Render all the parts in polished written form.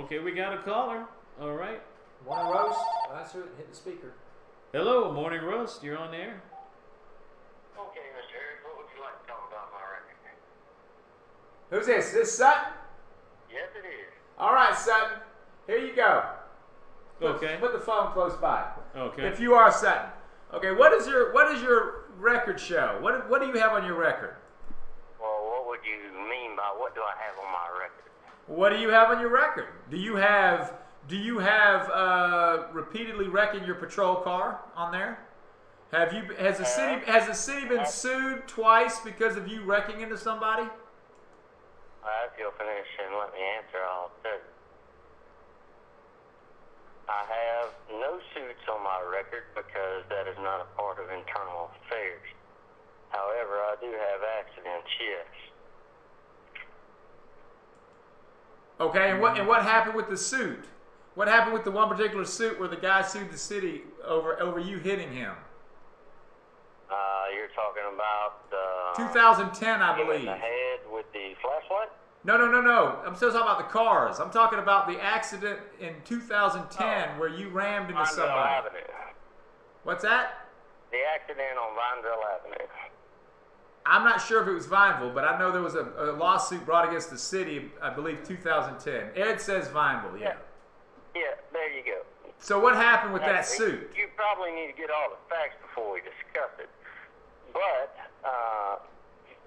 Okay, we got a caller. All right. Morning roast. Answer it and hit the speaker. Hello, Morning Roast. You're on air. Okay, Mr. Harris, what would you like to talk about my record? Who's this? Is this Sutton? Yes, it is. All right, Sutton. Here you go. Okay. Put the phone close by. Okay. If you are Sutton. Okay. What is your record show? What do you have on your record? Well, what would you mean by what do I have on my record? What do you have on your record? Do you have repeatedly wrecking your patrol car on there? Has the city been sued twice because of you wrecking into somebody? If you'll finish and let me answer, I'll tell you. I have no suits on my record because that is not a part of internal affairs. However, I do have accidents, yes. Okay, and what happened with the suit? What happened with the one particular suit where the guy sued the city over you hitting him? You're talking about 2010, I believe. in the head with the flashlight? No. I'm still talking about the cars. I'm talking about the accident in 2010 where you rammed into Vineville somebody. Avenue. What's that? The accident on Vineville Avenue. I'm not sure if it was Vineville, but I know there was a lawsuit brought against the city, I believe 2010. Ed says Vineville, yeah. Yeah, there you go. So what happened with Now, that suit? You probably need to get all the facts before we discuss it. But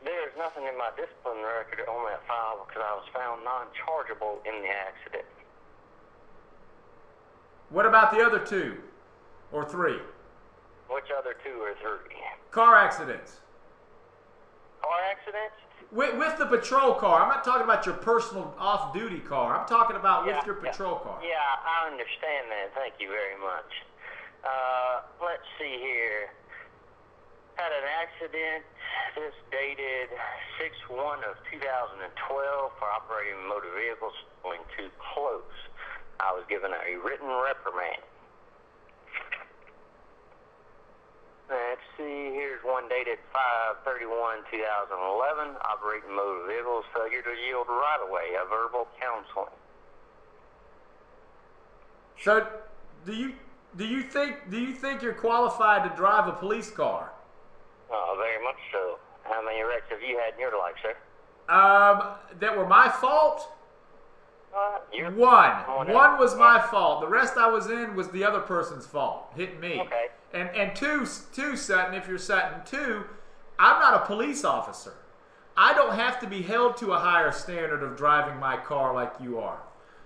there's nothing in my discipline record on that file because I was found non-chargeable in the accident. What about the other two or three? Which other two or three? Car accidents. Car accidents? With the patrol car. I'm not talking about your personal off-duty car. I'm talking about with your patrol car. Yeah, I understand that. Thank you very much. Let's see here. Had an accident. This dated 6/1 of 2012 for operating motor vehicles going too close. I was given a written reprimand. Let's see, here's one dated 5/31/2011, operating motor vehicles, failure to yield right-of-way, a verbal counseling. So, do you think you're qualified to drive a police car? Very much so. How many wrecks have you had in your life, sir? That were my fault? One was my fault. The rest I was in was the other person's fault, hitting me. Okay. And two, Sutton, if you're Sutton, two, I'm not a police officer. I don't have to be held to a higher standard of driving my car like you are.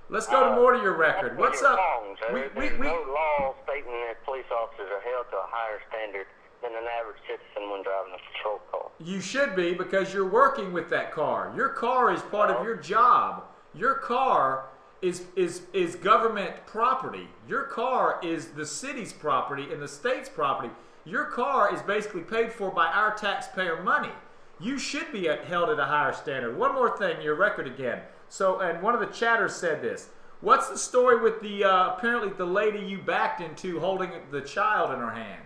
Let's go to more to your record. What's up? There's no law stating that police officers are held to a higher standard than an average citizen when driving a patrol car. You should be because you're working with that car. Your car is part of your job. Your car is government property. Your car is the city's property and the state's property. Your car is basically paid for by our taxpayer money. You should be held at a higher standard. One more thing, your record again. So, and one of the chatters said this. What's the story with the apparently the lady you backed into holding the child in her hands?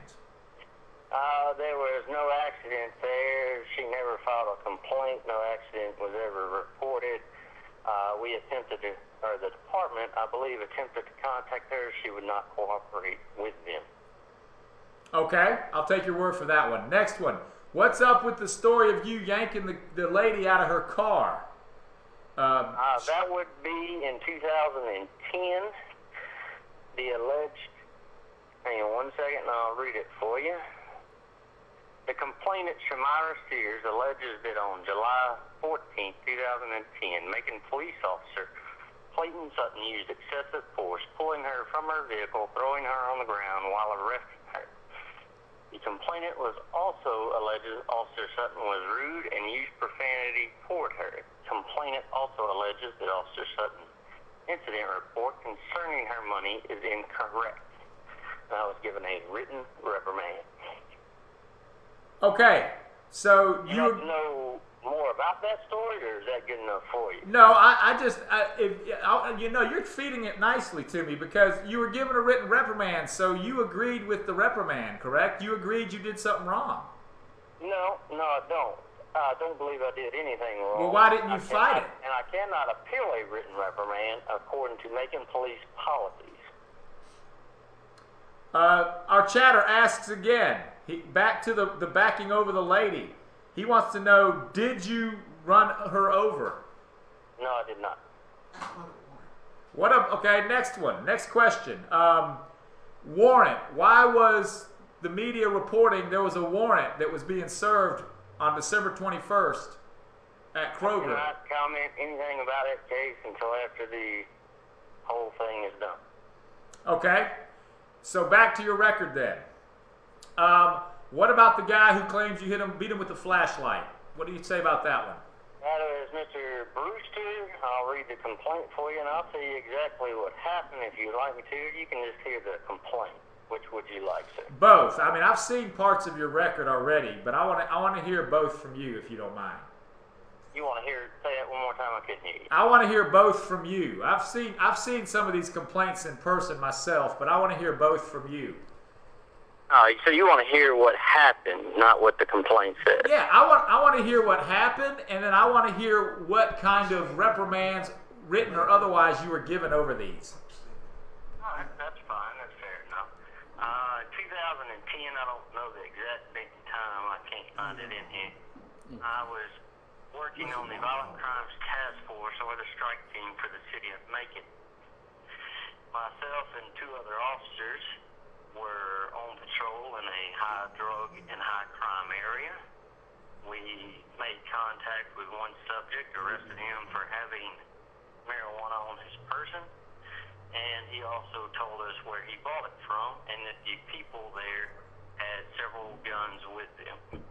There was no accident there. She never filed a complaint. No accident was ever reported. We attempted to, or the department, I believe, attempted to contact her. She would not cooperate with them. Okay, I'll take your word for that one. Next one. What's up with the story of you yanking the lady out of her car? That would be in 2010. The alleged, hang on one second and I'll read it for you. The complainant, Shamira Sears, alleges that on July 14, 2010, Macon police officer Clayton Sutton used excessive force, pulling her from her vehicle, throwing her on the ground while arresting her. The complainant was also alleges Officer Sutton was rude and used profanity toward her. Complainant also alleges that Officer Sutton's incident report concerning her money is incorrect. And I was given a written reprimand. Okay, so you want to know more about that story, or is that good enough for you? No, you know, you're feeding it nicely to me because you were given a written reprimand, so you agreed with the reprimand, correct? You agreed you did something wrong. No, I don't. I don't believe I did anything wrong. Well, why didn't you fight it? And I cannot appeal a written reprimand according to Macon police policies. Our chatter asks again, back to the backing over the lady. He wants to know, did you run her over? No, I did not. Okay, next one. Next question. Warrant. Why was the media reporting there was a warrant that was being served on December 21st at Kroger? I cannot comment anything about that case until after the whole thing is done. Okay. So back to your record then. What about the guy who claims you beat him with the flashlight? What do you say about that one? That is Mr. Brewster. I'll read the complaint for you, and I'll tell you exactly what happened if you'd like me to. You can just hear the complaint. Which would you like, sir? Both. I mean, I've seen parts of your record already, but I want to hear both from you, if you don't mind. You want to say it one more time? I couldn't hear you. I want to hear both from you. I've seen some of these complaints in person myself, but I want to hear both from you. So you want to hear what happened, not what the complaint said? Yeah, I want to hear what happened, and then I want to hear what kind of reprimands, written or otherwise, you were given over these. All right, that's fine. That's fair enough. 2010, I don't know the exact date and time. I can't find it in here. I was working on the Violent Crimes Task Force, or the strike team for the city of Macon. Myself and two other officers were on patrol in a high drug and high crime area. We made contact with one subject, arrested him for having marijuana on his person, and he also told us where he bought it from and that the people there had several guns with them.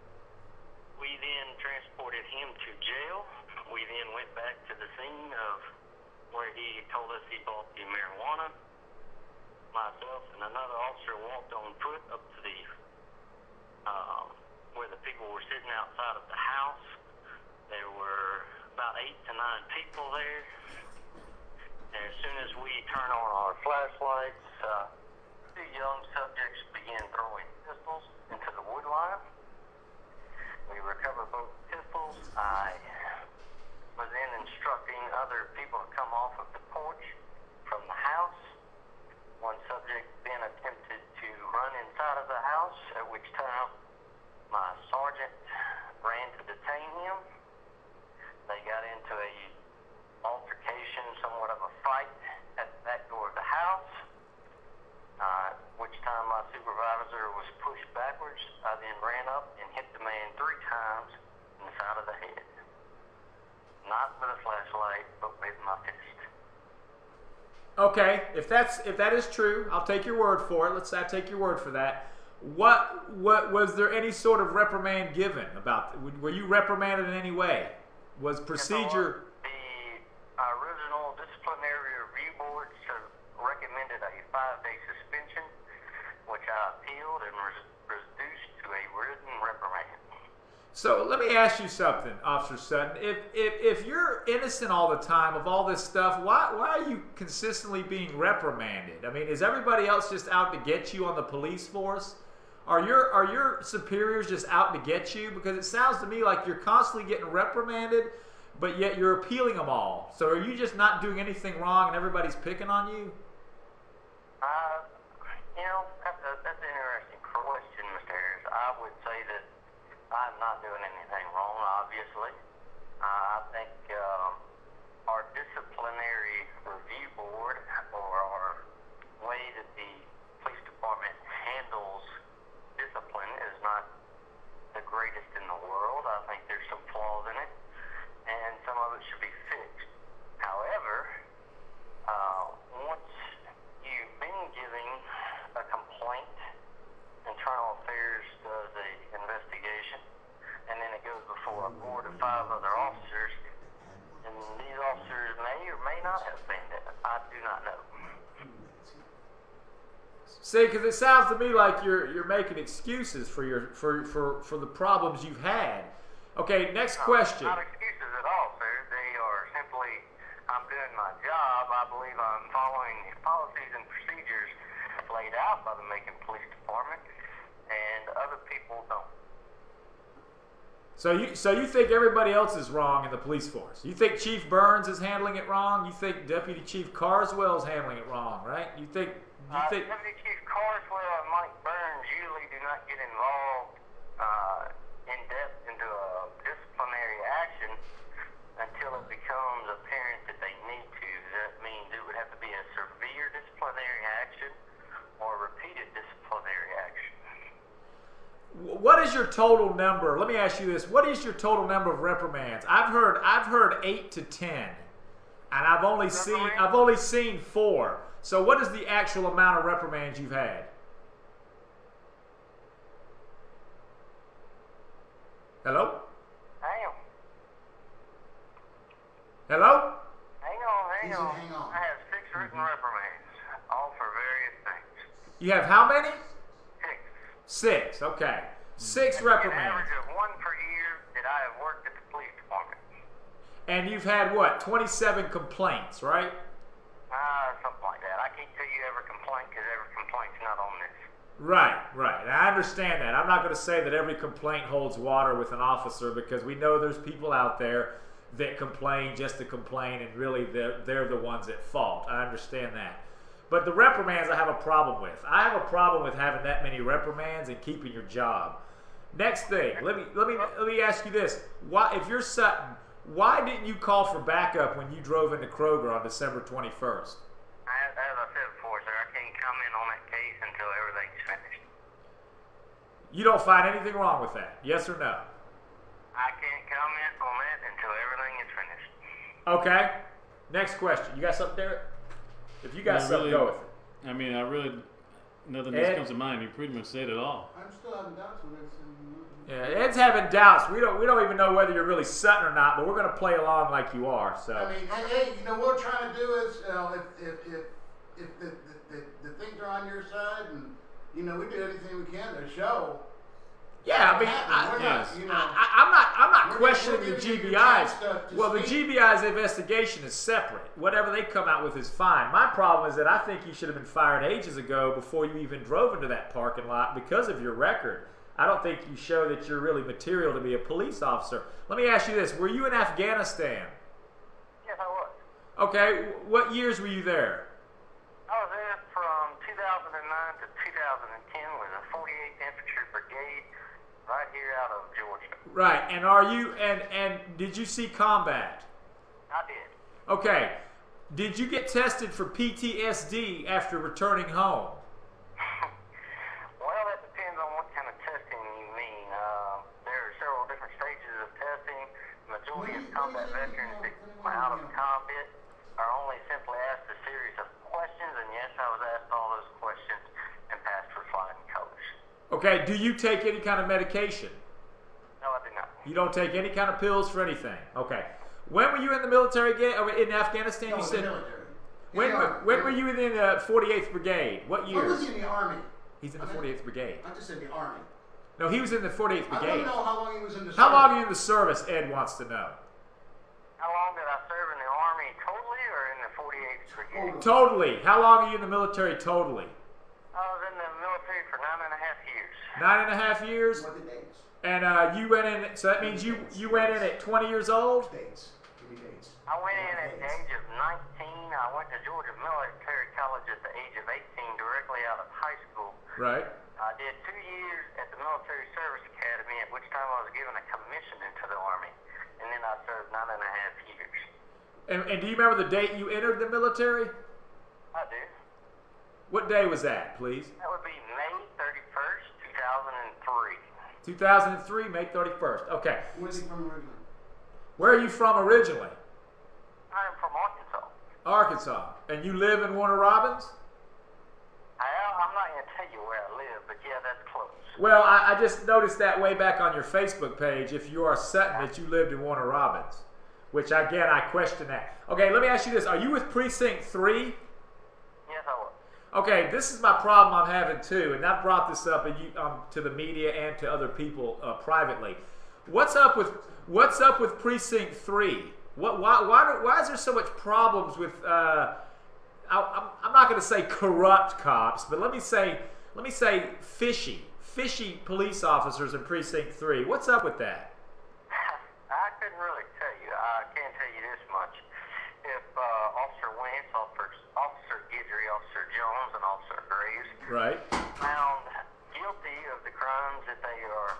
We then transported him to jail. We then went back to the scene of where he told us he bought the marijuana. Myself and another officer walked on foot up to the where the people were sitting outside of the house. There were about 8 to 9 people there. And as soon as we turned on our flashlights, two young subjects began throwing pistols into the wood line. We recovered both pistols. I was then instructing other people to come off of the porch from the house. One subject then attempted to run inside of the house, at which time my sergeant ran to detain him. They got into a altercation, somewhat of a fight, at the back door of the house, which time my supervisor was pushed backwards. I then ran up and hit the man 3 times in the side of the head. Not with a flashlight, but with my fist. Okay, if that is true, I'll take your word for it. I take your word for that. What was there any sort of reprimand given about? Were you reprimanded in any way? Was procedure? The original disciplinary review board recommended a 5-day suspension, which I appealed and was reduced to a written reprimand. So let me ask you something, Officer Sutton. If you're innocent all the time of all this stuff, why are you consistently being reprimanded? I mean, is everybody else just out to get you on the police force? Are your superiors just out to get you? Because it sounds to me like you're constantly getting reprimanded, but yet you're appealing them all. So are you just not doing anything wrong and everybody's picking on you? That's an interesting question, Mr. Harris. I would say that I'm not doing anything wrong, obviously. I think our disciplinary review board, or our way that the police department handles discipline, is not the greatest in the world. I think there's some flaws in it, and some of it should be fixed. However, once you've been giving a complaint, Internal Affairs does a investigation, and then it goes before a board of 5 other officers, and these officers may or may not have been there. I do not know. See, because it sounds to me like you're making excuses for the problems you've had. Okay, next question. Not excuses at all, sir. They are simply, I'm doing my job. I believe I'm following the policies and procedures laid out by the Macon Police Department, and other people don't. So you think everybody else is wrong in the police force? You think Chief Burns is handling it wrong? You think Deputy Chief Carswell is handling it wrong, right? You think Deputy Chief Carswell and Mike Burns usually do not get involved in depth into a disciplinary action until it becomes apparent that they need to. That means it would have to be a severe disciplinary action or repeated disciplinary action. What is your total number? Let me ask you this: what is your total number of reprimands? I've heard 8 to 10, and I've only seen 4. So what is the actual amount of reprimands you've had? Hello? Hang on. Hello? Hang on. I have 6 written reprimands, all for various things. You have how many? 6. 6. Okay. 6 An reprimands. average of 1 per year that I have worked at the police department. And you've had what? 27 complaints, right? Something like that. I can't tell you every complaint because every complaint's not on this. Right. I understand that. I'm not going to say that every complaint holds water with an officer, because we know there's people out there that complain just to complain, and really they're the ones at fault. I understand that. But the reprimands I have a problem with. I have a problem with having that many reprimands and keeping your job. Next thing, let me ask you this: why, if you're Sutton, why didn't you call for backup when you drove into Kroger on December 21st? As I said before, sir, I can't comment on that case until everything's finished. You don't find anything wrong with that? Yes or no? I can't comment on that until everything is finished. Okay. Next question. You got something, Derek? If you got something, go with it. I mean, nothing Ed? else comes to mind. You pretty much said it all. I'm still having doubts when it's Yeah, Ed's having doubts. We don't even know whether you're really Sutton or not, but we're going to play along like you are. So I mean, hey, what we're trying to do is, if the things are on your side, and we do anything we can to show. yeah, I mean, I'm not questioning the GBI's. Well, the GBI's investigation is separate. Whatever they come out with is fine. My problem is that I think you should have been fired ages ago before you even drove into that parking lot because of your record. I don't think you show that you're really material to be a police officer. Let me ask you this: were you in Afghanistan? Yes, I was. Okay, what years were you there? I was there from 2009 to 2010 with the 48th Infantry Brigade right here out of Georgia. Right, and are you and did you see combat? I did. Okay, did you get tested for PTSD after returning home? Well, that depends on what kind of testing you mean. There are several different stages of testing. The majority of combat veterans that come out of combat are only simply asked a series of questions, and yes, I was asked all those questions and passed with flying colors. Okay, do you take any kind of medication? No, I did not. You don't take any kind of pills for anything? Okay. When were you in the military again? In Afghanistan? No, you in said. the military. When were you in the 48th Brigade? What year? I was in the Army. He's in the 48th Brigade. I just said the Army. No, he was in the 48th I want Brigade. to know how long he was in the service. How long are you in the service? Ed wants to know. How long did I serve in the Army totally or in the 48th Brigade? Totally. How long are you in the military totally? I was in the military for 9.5 years. 9.5 years? What the dates? And you went in, so that means you went in at 20 years old? Dates. Give me dates. I went in at the age of 19. I went to Georgia Military College at the age of 18, directly out of high school. Right. I did 2 years at the Military Service Academy, at which time I was given a commission into the Army. And then I served 9.5 years. And do you remember the date you entered the military? I do. What day was that, please? That would be May 31st, 2003. 2003, May 31st. Okay. Where's he from originally? Where are you from originally? I am from Arkansas. Arkansas. And you live in Warner Robins? I'm not going to tell you where I live, but yeah, that's close. Well, I just noticed that way back on your Facebook page, if you are Sutton, that you lived in Warner Robins. Which, again, I question that. Okay, let me ask you this. Are you with Precinct 3? Yes, I was. Okay, this is my problem I'm having too, and I've brought this up to the media and to other people privately. What's up with Precinct 3? Why is there so much problems with? I'm not going to say corrupt cops, but let me say fishy police officers in Precinct 3. What's up with that? Holmes and Officer Graves, Right. found guilty of the crimes that they are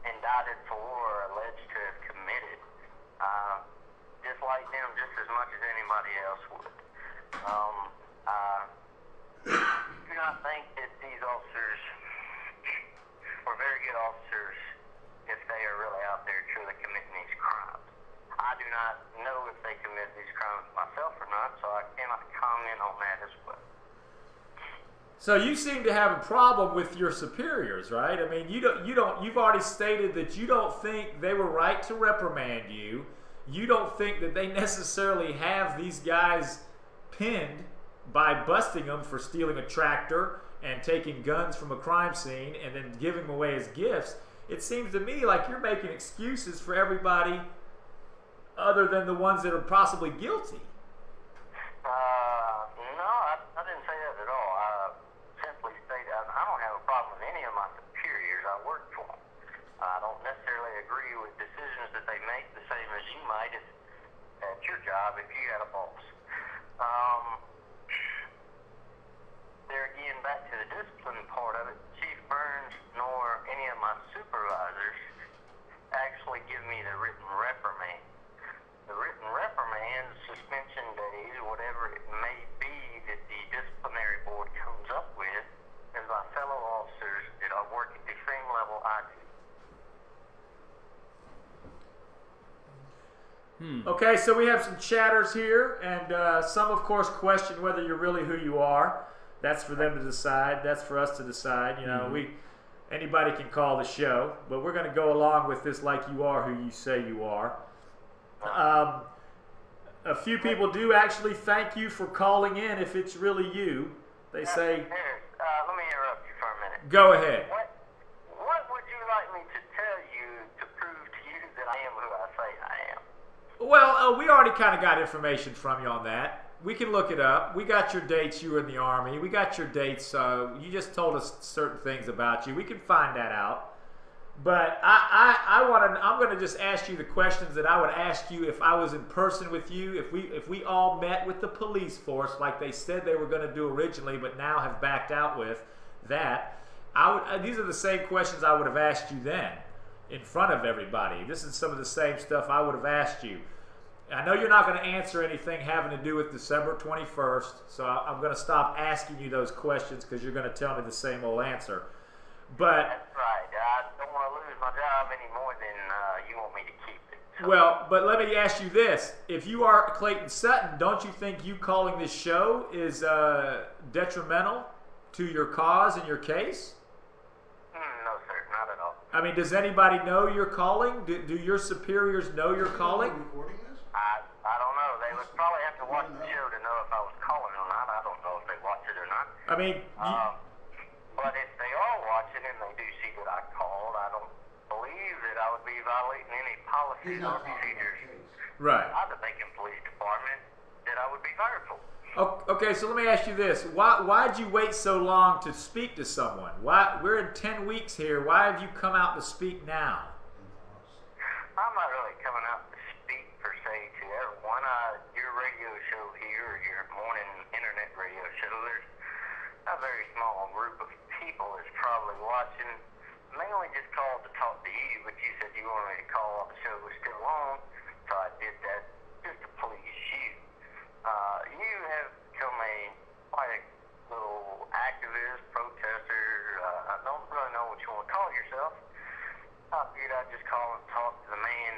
indicted for or alleged to have committed, dislike them just as much as anybody else would. I do not think that these officers were very good officers if they are really out there truly committing these crimes. I do not know if they committed these crimes myself or not, so I cannot comment on that as well. So you seem to have a problem with your superiors, right? I mean, you've already stated that you don't think they were right to reprimand you. You don't think that they necessarily have these guys pinned by busting them for stealing a tractor and taking guns from a crime scene and then giving them away as gifts. It seems to me like you're making excuses for everybody other than the ones that are possibly guilty. No, I didn't say that at all. I simply stated I don't have a problem with any of my superiors. I work for them. I don't necessarily agree with decisions that they make the same as you might at your job if you had a boss. There again, back to the discipline part of it, Chief Burns nor any of my supervisors actually give me the written reprimand. The written reprimand, suspension days, whatever it may be that the disciplinary board comes up with, is my fellow officers that I work at the same level I do. Okay, so we have some chatters here, and some, of course, question whether you're really who you are. That's for them to decide. That's for us to decide. You know, anybody can call the show, but we're going to go along with this like you are who you say you are. A few people do actually thank you for calling in if it's really you. They say... Let me interrupt you for a minute. Go ahead. What would you like me to tell you to prove to you that I am who I say I am? Well, we already kind of got information from you on that. We can look it up. We got your dates. You were in the Army. We got your dates. You just told us certain things about you. We can find that out. But I'm going to just ask you the questions that I would ask you if I was in person with you. If we all met with the police force like they said they were going to do originally, but now have backed out with that. These are the same questions I would have asked you then, in front of everybody. This is some of the same stuff I would have asked you. I know you're not going to answer anything having to do with December 21st, so I'm going to stop asking you those questions because you're going to tell me the same old answer. But that's right. I don't want to lose my job any more than you want me to keep it. So. Well, but let me ask you this. If you are Clayton Sutton, don't you think you calling this show is detrimental to your cause and your case? No, sir. Not at all. I mean, does anybody know you're calling? Do your superiors know you're calling? I don't know. They would probably have to watch the show to know if I was calling or not. I don't know if they watch it or not. I mean... but if they are watching and they do see that I called, I don't believe that I would be violating any policies or procedures right. by the Macon Police Department that I would be fired for. Okay, so let me ask you this. Why'd you wait so long to speak to someone? We're in 10 weeks here. Why have you come out to speak now? I'm not really coming out to speak per se to everyone. Your radio show here, or your morning internet radio show, there's a very small group of people is probably watching. Mainly just called to talk to you, but you said you wanted me to call while the show was still on, so I did that just to please you. You have become quite a little activist, protester. I don't really know what you want to call yourself. I figured I'd just call and talk to the man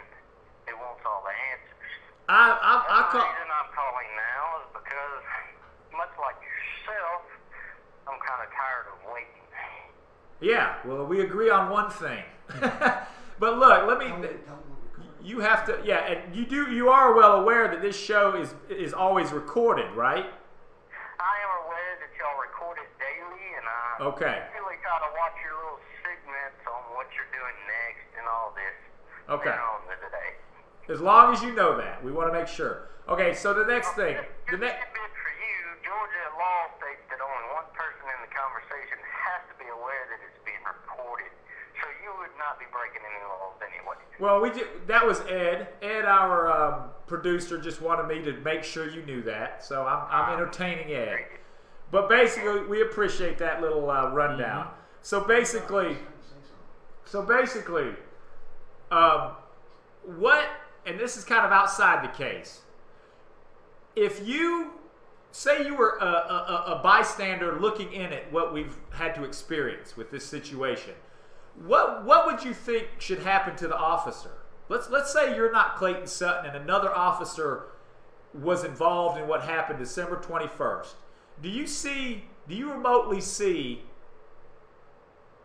that wants all the answers. The reason I'm calling now is because, much like yourself, I'm kind of tired of waiting. Yeah, well, we agree on one thing. But look, you have to, yeah, and you are well aware that this show is always recorded, right? I am aware that y'all record it daily, and I really try to watch your little segments on what you're doing next and all this. Okay. On today. As long as you know that, we want to make sure. Okay, so the next thing, Just a bit for you, Georgia law states that only one person in the conversation has to be aware that it's being recorded. So you would not be breaking any laws anyway. Well, that was Ed. Ed, our producer, just wanted me to make sure you knew that. So I'm entertaining Ed. But basically, we appreciate that little rundown. So basically, what, and this is kind of outside the case, if you, say you were a bystander looking in at what we've had to experience with this situation, what would you think should happen to the officer? Let's say you're not Clayton Sutton and another officer was involved in what happened December 21st. Do you remotely see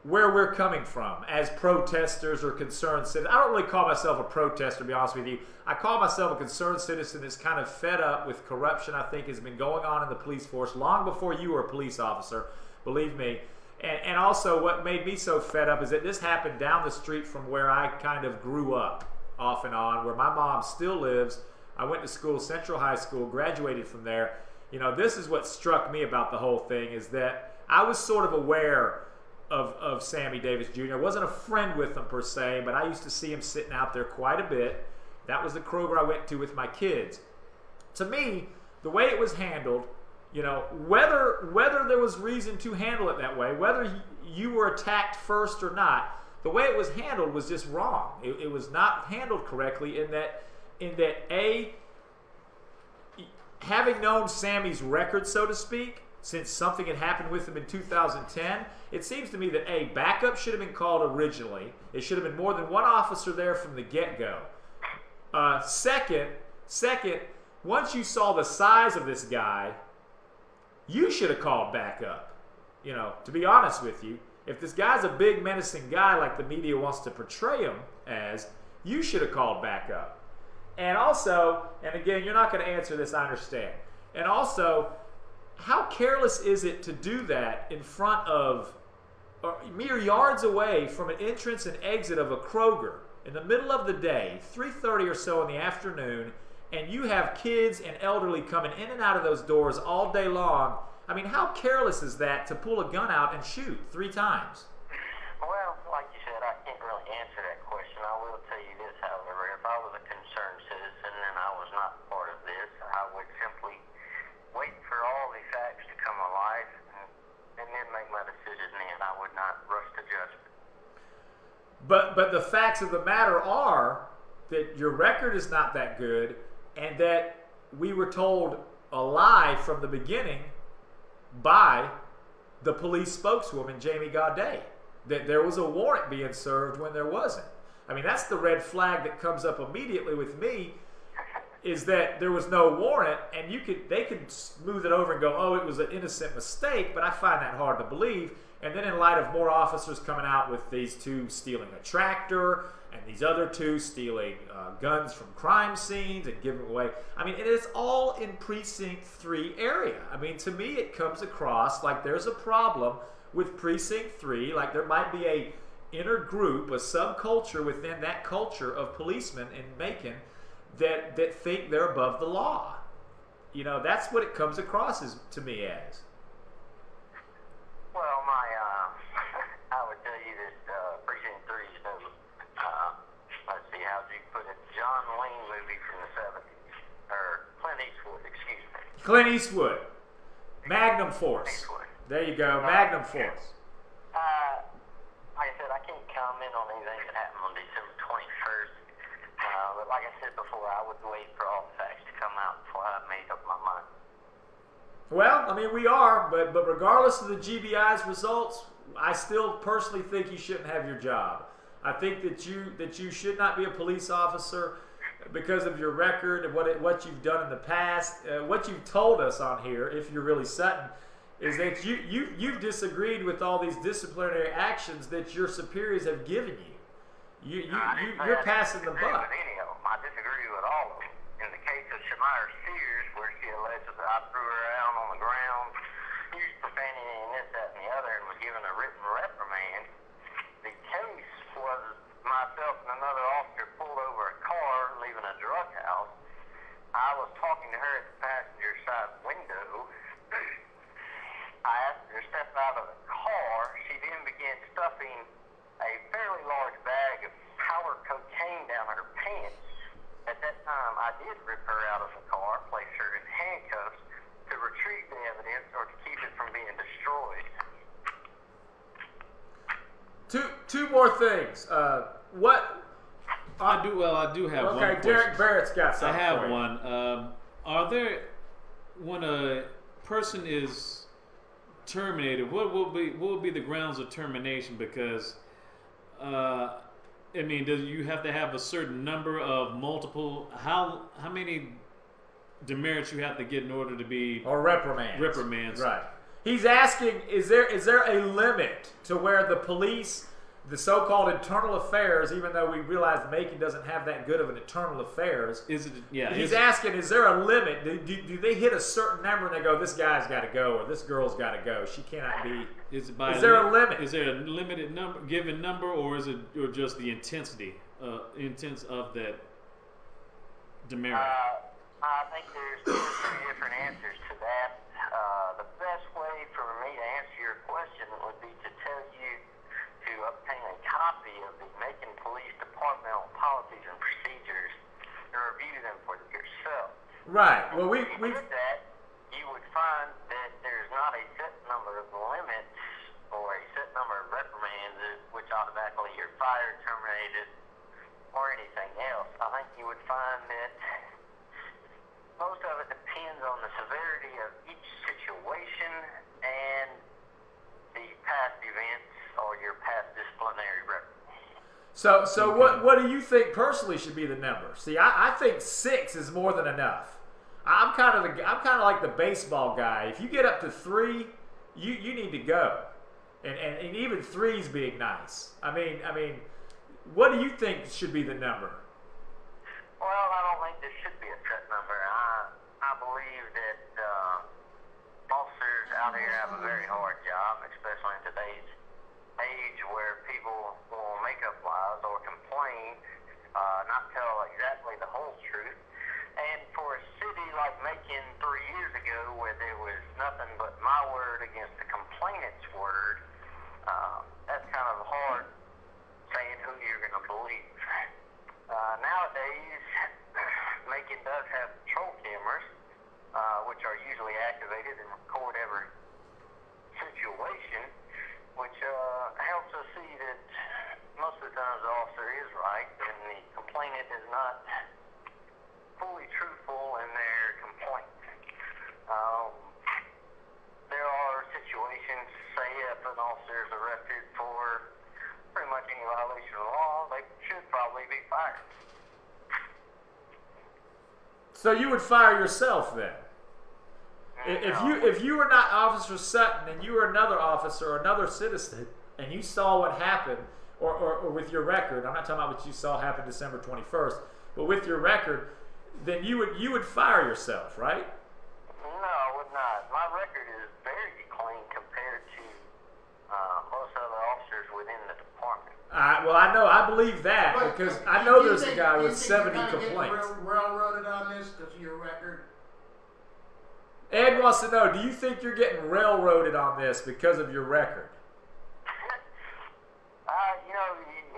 where we're coming from as protesters or concerned citizens? I don't really call myself a protester, to be honest with you. I call myself a concerned citizen that's kind of fed up with corruption I think has been going on in the police force long before you were a police officer, believe me. And also what made me so fed up is that this happened down the street from where I kind of grew up off and on, where my mom still lives. I went to school, Central High School, graduated from there. You know, this is what struck me about the whole thing, is that I was sort of aware of Sammy Davis Jr. I wasn't a friend with him per se, but I used to see him sitting out there quite a bit. That was the Kroger I went to with my kids. To me, the way it was handled, you know, whether there was reason to handle it that way, whether you were attacked first or not, the way it was handled was just wrong. It was not handled correctly in that A, having known Sammy's record, so to speak, since something had happened with him in 2010, it seems to me that A, backup should have been called originally. It should have been more than one officer there from the get-go. Second, once you saw the size of this guy, you should have called backup. You know, to be honest with you, if this guy's a big menacing guy like the media wants to portray him as, you should have called backup. And also, and again, you're not going to answer this, I understand. And also, how careless is it to do that in front of, or mere yards away from an entrance and exit of a Kroger in the middle of the day, 3:30 or so in the afternoon, and you have kids and elderly coming in and out of those doors all day long? I mean, how careless is that to pull a gun out and shoot 3 times? Well, like you said, I can't really answer that question. I will tell you this, however, if I was a concerned citizen and I was not part of this, I would simply wait for all the facts to come alive and then make my decision then. I would not rush to judgment. But the facts of the matter are that your record is not that good, and that we were told a lie from the beginning by the police spokeswoman, Jamie Gaudet, that there was a warrant being served when there wasn't. I mean, that's the red flag that comes up immediately with me, is that there was no warrant, and they could smooth it over and go, oh, it was an innocent mistake, but I find that hard to believe. And then in light of more officers coming out with these 2 stealing a tractor and these other 2 stealing guns from crime scenes and giving away, I mean, it is all in Precinct 3 area. I mean, to me, it comes across like there's a problem with Precinct 3, like there might be a inner group, a subculture within that culture of policemen in Macon that think they're above the law. You know, that's what it comes across as, to me as. Well, I would tell you that Precinct 3 is no, let's see, how would you put it, John Wayne movie from the 70s, or Clint Eastwood, excuse me. Clint Eastwood. Magnum Force. Eastwood. There you go, Magnum Force. Like I said, I can't comment on anything that happened on December 21st. But like I said before, I would wait for all the facts to come out before I made up my mind. Well, I mean, we are, but regardless of the GBI's results, I still personally think you shouldn't have your job. I think that you should not be a police officer because of your record and what you've done in the past. What you've told us on here, if you're really Sutton, is that you've disagreed with all these disciplinary actions that your superiors have given you. You're passing the buck. I disagree with all of them. In the case of Shamira Sears, where she alleged that I threw her out on the ground, used profanity and this, that, and the other, and was given a written reprimand, the case was myself and another officer pulled over a car leaving a drug house. I was talking to her at the passenger side window. I asked her to step out of the car. She then began stuffing a fairly large bag of powder cocaine down her pants. At that time, I did rip her out of the car, place her in handcuffs to more things. What? I do have one. Okay, Derek Barrett's got I something. have for you. one. Are there, when a person is terminated, what will be the grounds of termination? Because I mean, do you have to have a certain number of multiple? How many demerits you have to get in order to be Or reprimands. reprimands? Right. He's asking, is there a limit to where the police, the so-called internal affairs, even though we realize Macon doesn't have that good of an internal affairs, Is it? Yeah. he's asking, is there a limit? Do they hit a certain number and they go, this guy's got to go, or this girl's got to go? She cannot be. Is there a limit? Is there a limited number, given number, or is it or just the intensity, intense of that demerit? I think there's two or three different answers to that. The best way for me to answer your question would be to tell you to obtain a copy of the Macon Police Departmental policies and procedures and review them for yourself. Right. Well, If you did that, you would find that there's not a set number of limits or a set number of reprimands, which automatically you're fired, terminated, or anything else. I think you would find that most of it depends on the severity of each situation and the past events or your past disciplinary record. So what do you think personally should be the number? See, I think 6 is more than enough. I'm kind of like the baseball guy. If you get up to 3, you need to go, and even 3's being nice. I mean, what do you think should be the number? Well, I don't think there should be a set number. I believe that officers out here have a very hard job, especially in today's age where people will make up lies or complain, not tell exactly the whole truth. And for a city like Macon 3 years ago where there was nothing but my word against the complainant's word, that's kind of hard saying who you're going to believe. Nowadays, Macon does have patrol cameras, which are usually activated and record every situation, which helps us see that most of the times the officer is right and the complainant is not fully truthful in their complaint. There are situations, say if an officer is arrested for pretty much any violation of the law, they should probably be fired. So you would fire yourself then? If you were not Officer Sutton and you were another officer or another citizen and you saw what happened, or with your record, I'm not talking about what you saw happen December 21st, but with your record, then you would fire yourself, right? No, I would not. My record is very clean compared to most other officers within the department. Well, I believe that But because do I know you there's a think- guy do you with think you're 70 kinda getting complaints. railroaded on this because of your record? Ed wants to know, do you think you're getting railroaded on this because of your record?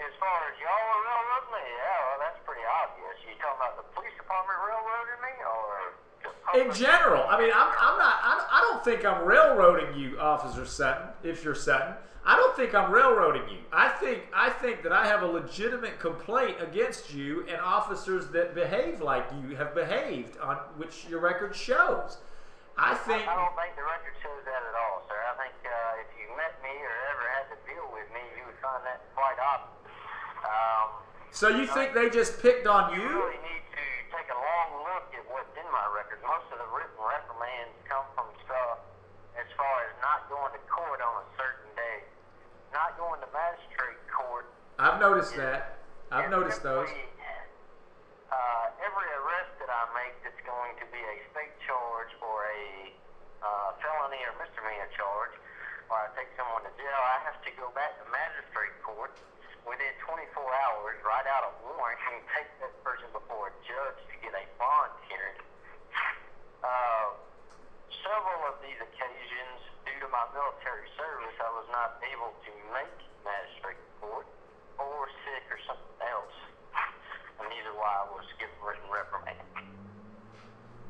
As far as y'all are railroading me, yeah, well, that's pretty obvious. You talking about the police department railroading me, or the public? In general, I mean, I don't think I'm railroading you, Officer Sutton, if you're Sutton. I don't think I'm railroading you. I think that I have a legitimate complaint against you and officers that behave like you have behaved, on which your record shows. I I don't think the record shows that at all, sir. I think if you met me or ever had to deal with me, you would find that quite obvious. So you think they just picked on You you? really need to take a long look at what's in my record. Most of the written reprimands come from stuff as far as not going to court on a certain day, not going to magistrate court. I've noticed that. I've noticed those. Every arrest that I make that's going to be a state charge or a felony or misdemeanor charge, or I take someone to jail, I have to go back to magistrate court within 24 hours, write out a warrant, and take that person before a judge to get a bond hearing. Several of these occasions, due to my military service, I was not able to make magistrate court or sick or something else. And these are why I was given written reprimand.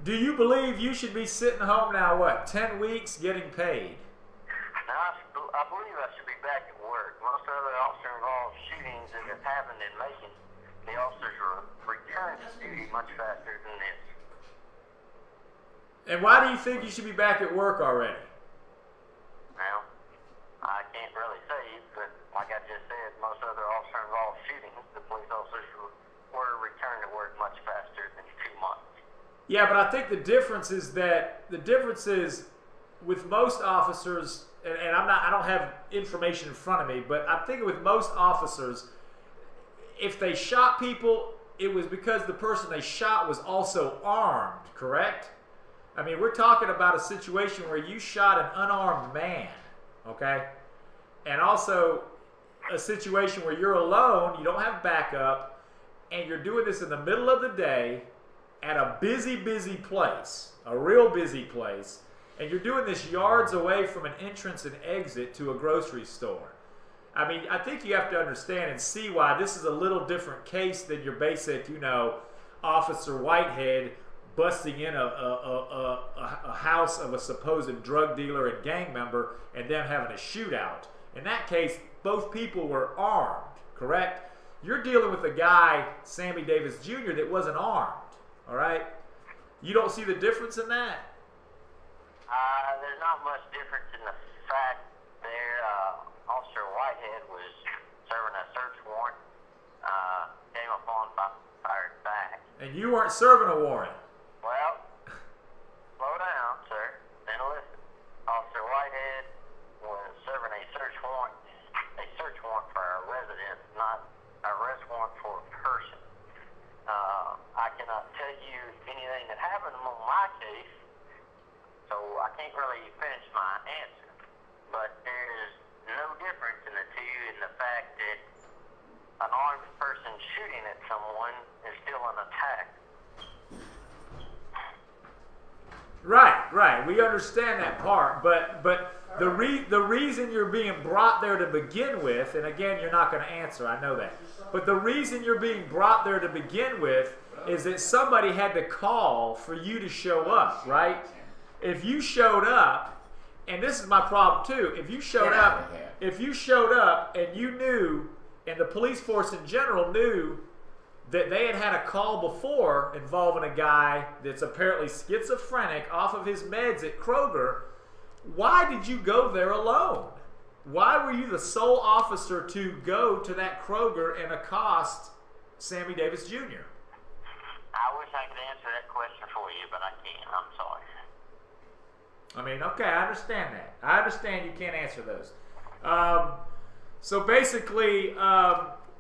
Do you believe you should be sitting home now, what, 10 weeks getting paid? Now, I believe I should be back at work. Most other officer-involved shootings that have happened in Macon, the officers return to duty much faster than this. And why do you think you should be back at work already? Now, I can't really say, but like I just said, most other officer-involved shootings, the police officers were returned to work much faster than 2 months. Yeah, but I think the difference is with most officers, and I don't have information in front of me, but I'm thinking with most officers, if they shot people, it was because the person they shot was also armed, correct? I mean, we're talking about a situation where you shot an unarmed man, okay? And also a situation where you're alone, you don't have backup, and you're doing this in the middle of the day at a busy place, a real busy place, and you're doing this yards away from an entrance and exit to a grocery store. I mean, I think you have to understand and see why this is a little different case than your basic, Officer Whitehead busting in a house of a supposed drug dealer and gang member and them having a shootout. In that case, both people were armed, correct? You're dealing with a guy, Sammy Davis Jr., that wasn't armed, all right? You don't see the difference in that? There's not much difference in the fact there. Officer Whitehead was serving a search warrant, came upon, fired back. And you weren't serving a warrant. Well, slow down, sir. Then listen. Officer Whitehead was serving a search warrant for a resident, not an arrest warrant for a person. I cannot tell you anything that happened on my case, so I can't really finish my answer. But there's no difference in the two in the fact that an armed person shooting at someone is still an attack. Right. We understand that part, but the reason you're being brought there to begin with, and again, you're not going to answer, I know that, but the reason you're being brought there to begin with is that somebody had to call for you to show up, right? If you showed up, and this is my problem too, if you showed up and you knew, and the police force in general knew that they had a call before involving a guy that's apparently schizophrenic off of his meds at Kroger, why did you go there alone? Why were you the sole officer to go to that Kroger and accost Sammy Davis Jr.? I wish I could answer that question for you, but I can't. I'm sorry. I mean, okay, I understand that. I understand you can't answer those. So basically,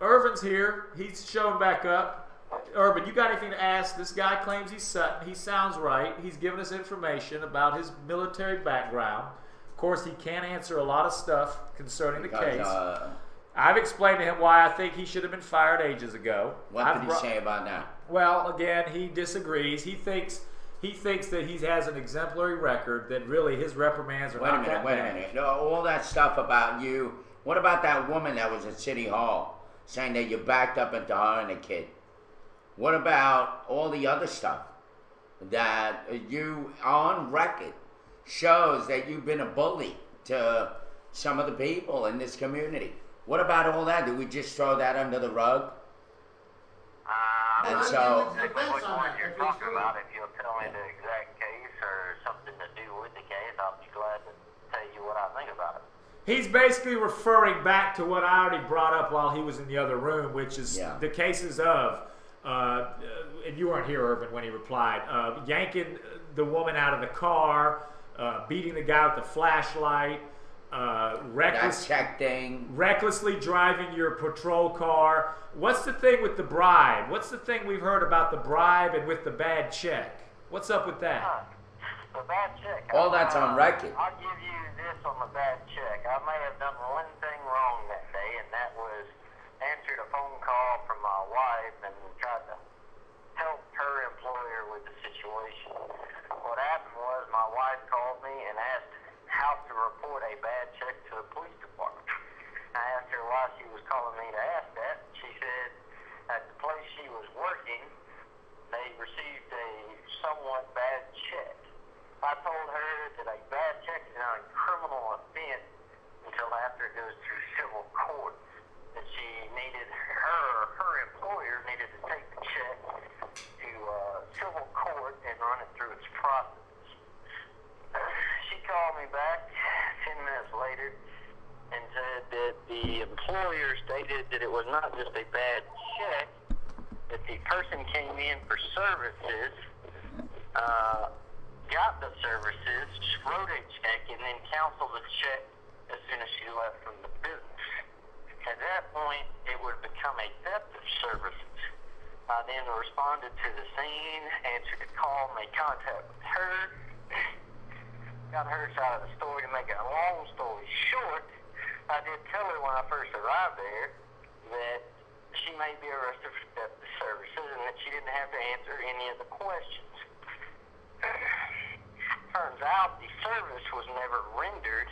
Irvin's here. He's showing back up. Irvin, you got anything to ask? This guy claims he's Sutton. He sounds right. He's given us information about his military background. Of course, he can't answer a lot of stuff concerning the case. I've explained to him why I think he should have been fired ages ago. What did he say about that? Well, again, he disagrees. He thinks that he has an exemplary record, that really his reprimands are not that bad. Wait a minute. All that stuff about you. What about that woman that was at City Hall saying that you backed up into her and a kid? What about all the other stuff that you, on record, shows that you've been a bully to some of the people in this community? What about all that? Did we just throw that under the rug? And so, which one you're talking about, if you'll tell me the exact case or something to do with the case, I'll be glad to tell you what I think about it. He's basically referring back to what I already brought up while he was in the other room, which is the cases of, and you weren't here, Irvin, when he replied, yanking the woman out of the car, beating the guy with the flashlight, recklessly driving your patrol car. What's the thing with the bribe? What's the thing we've heard about the bribe and with the bad check? What's up with that? The bad check. All that's on record. I'll give you this on the bad check. I may have done one thing wrong that day, and that was answered a phone call from my wife and tried to help her employer with the situation. What happened was my wife called me and asked how to report a bad check to the police department. I asked her why she was calling me to ask that. She said at the place she was working, they received a somewhat bad check. I told her that a bad check is not a criminal offense until until after it goes through civil court. That she needed, her employer needed to take the check to civil court and run it through its process. She called me back 10 minutes later and said that the employer stated that it was not just a bad check, that the person came in for services, got the services, wrote a check, and then canceled the check as soon as she left from the business. At that point, it would become a theft of services. I then responded to the scene, answered the call, made contact with her, got her side of the story. To make a long story short, I did tell her when I first arrived there that she may be arrested for theft of services and that she didn't have to answer any of the questions. Turns out the service was never rendered,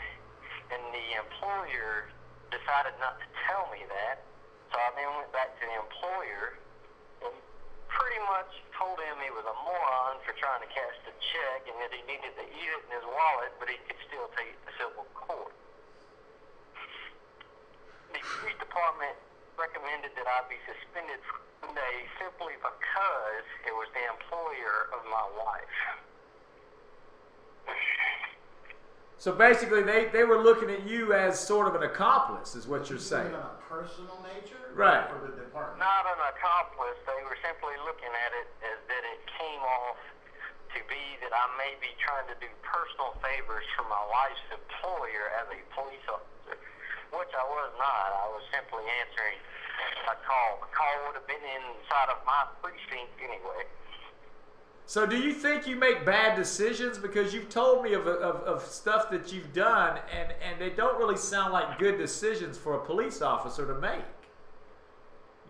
and the employer decided not to tell me that. So I then went back to the employer and pretty much told him he was a moron for trying to cash the check and that he needed to eat it in his wallet, but he could still take it to civil court. The police department recommended that I be suspended for 1 day simply because it was the employer of my wife. So basically, they were looking at you as sort of an accomplice, is what you're saying. On a personal nature? Right. For the department? Not an accomplice. They were simply looking at it as that it came off to be that I may be trying to do personal favors for my wife's employer as a police officer, which I was not. I was simply answering a call. The call would have been inside of my precinct anyway. So do you think you make bad decisions? Because you've told me of stuff that you've done, and they don't really sound like good decisions for a police officer to make.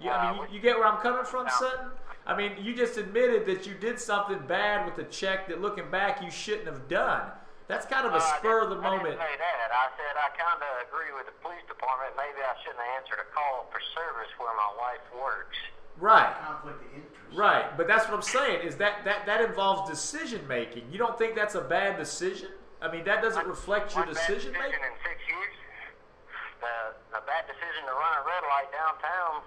I mean, you get where I'm coming from, Sutton? I mean, you just admitted that you did something bad with a check that, looking back, you shouldn't have done. That's kind of a spur of the moment. I didn't say that. I said I kind of agree with the police department. Maybe I shouldn't have answered a call for service where my wife works. Right. Conflict of interest. Right, but that's what I'm saying, is that involves decision making. You don't think that's a bad decision? I mean, that doesn't reflect your decision making? In 6 years, a bad decision to run a red light downtown.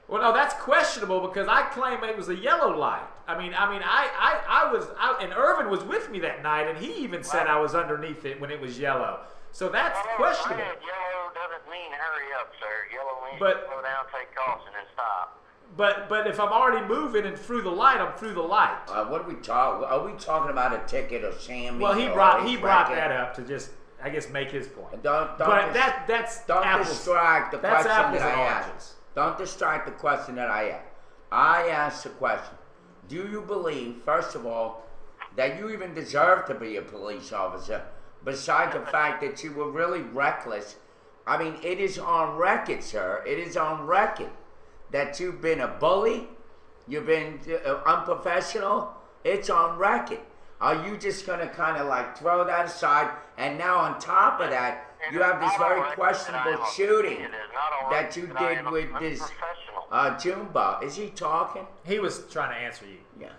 Well, no, that's questionable because I claim it was a yellow light. I was out, and Irvin was with me that night, and he even said I was underneath it when it was yellow. So that's questionable. Yellow doesn't mean hurry up, sir. Yellow means slow down, take caution, and stop. But if I'm already moving and through the light, I'm through the light. What are we talking? Are we talking about a ticket or Sammy? Well, he brought that up to just, I guess, make his point. Don't distract the question that I asked. Don't distract the question that I asked. I asked the question: do you believe, first of all, that you even deserve to be a police officer? Besides the fact that you were really reckless. I mean, it is on record, sir. It is on record that you've been a bully, you've been unprofessional. It's on record. Are you just going to kind of like throw that aside? And now on top of that, you have this very questionable shooting that you did with this Jumba. Is he talking? He was trying to answer you. Yeah.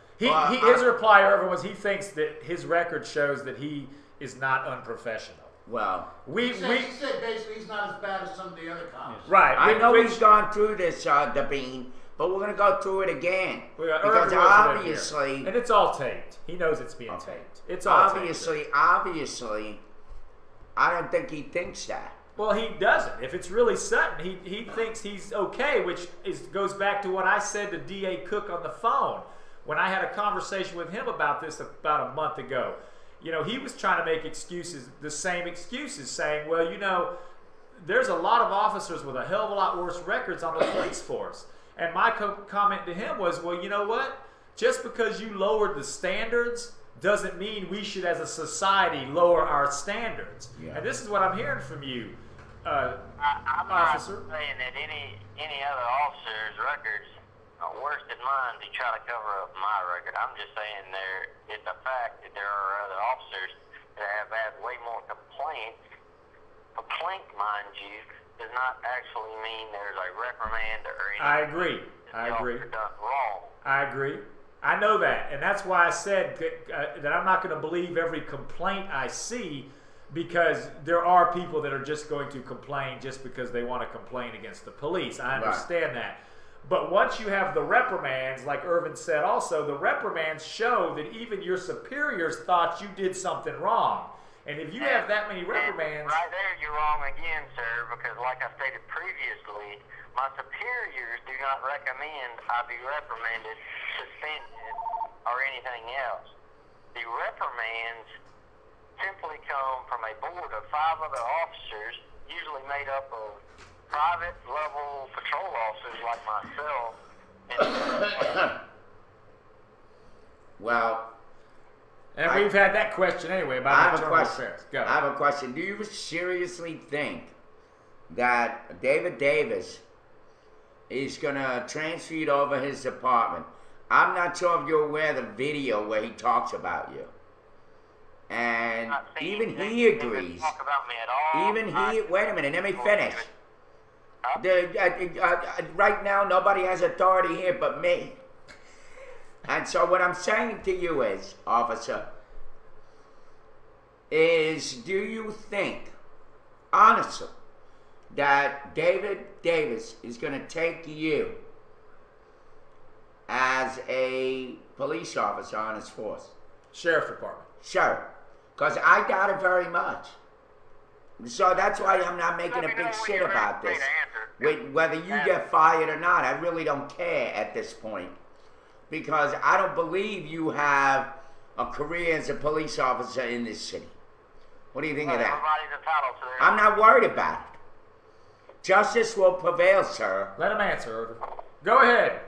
His reply, Irvin, was he thinks that his record shows that he is not unprofessional. Well, he said basically he's not as bad as some of the other cops. Right. I know he's gone through this, Dabine, but we're going to go through it again. Because obviously... And it's all taped. He knows it's being taped. It's all obviously, I don't think he thinks that. Well, he doesn't. If it's really Sutton, he thinks he's okay, which goes back to what I said to D.A. Cook on the phone when I had a conversation with him about this about a month ago. You know, he was trying to make excuses, the same excuses, saying, well, you know, there's a lot of officers with a hell of a lot worse records on the police force. And my comment to him was, well, you know what? Just because you lowered the standards doesn't mean we should, as a society, lower our standards. Yeah. And this is what I'm hearing from you, I'm officer. not saying that any other officer's records are worse than mine to try to cover up my record. I'm just saying it's a fact that there are other officers that have had way more complaints. Complaint, mind you, does not actually mean there's a reprimand or anything. I agree. Done wrong. I agree. I know that, and that's why I said that I'm not going to believe every complaint I see, because there are people that are just going to complain just because they want to complain against the police. I understand that. But once you have the reprimands, like Irvin said also, the reprimands show that even your superiors thought you did something wrong. And if you have that many reprimands... Right there, you're wrong again, sir, because like I stated previously, my superiors do not recommend I be reprimanded, suspended, or anything else. The reprimands simply come from a board of 5 other officers, usually made up of private level patrol officers like myself. Well, and we've had that question anyway about internal affairs. Go. I have a question. Do you seriously think that David Davis is going to transfer you over his department? I'm not sure if you're aware of the video where he talks about you. And even he agrees. Talk about me at all. Even he, wait a minute, let me finish. Right now, nobody has authority here but me. And so what I'm saying to you is, officer, is do you think, honestly, that David Davis is going to take you as a police officer on his force? Sheriff Department. Sure. Because I doubt it very much. So that's why I'm not making a big shit about this. Whether you get fired or not, I really don't care at this point. Because I don't believe you have a career as a police officer in this city. What do you think of that? Everybody's entitled to their... I'm not worried about it. Justice will prevail, sir. Let him answer, Irvin. Go ahead.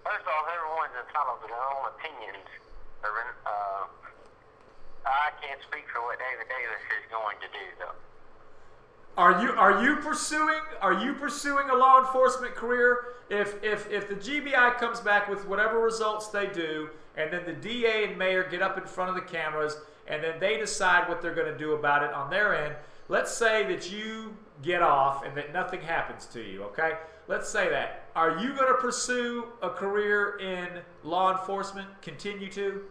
First off, everyone's entitled to their own opinions, Irvin. I can't speak for what David Davis is going to do, though. Are you pursuing a law enforcement career? If the GBI comes back with whatever results they do, and then the DA and mayor get up in front of the cameras, and then they decide what they're going to do about it on their end. Let's say that you get off and that nothing happens to you, okay? Let's say that. Are you going to pursue a career in law enforcement? Continue to?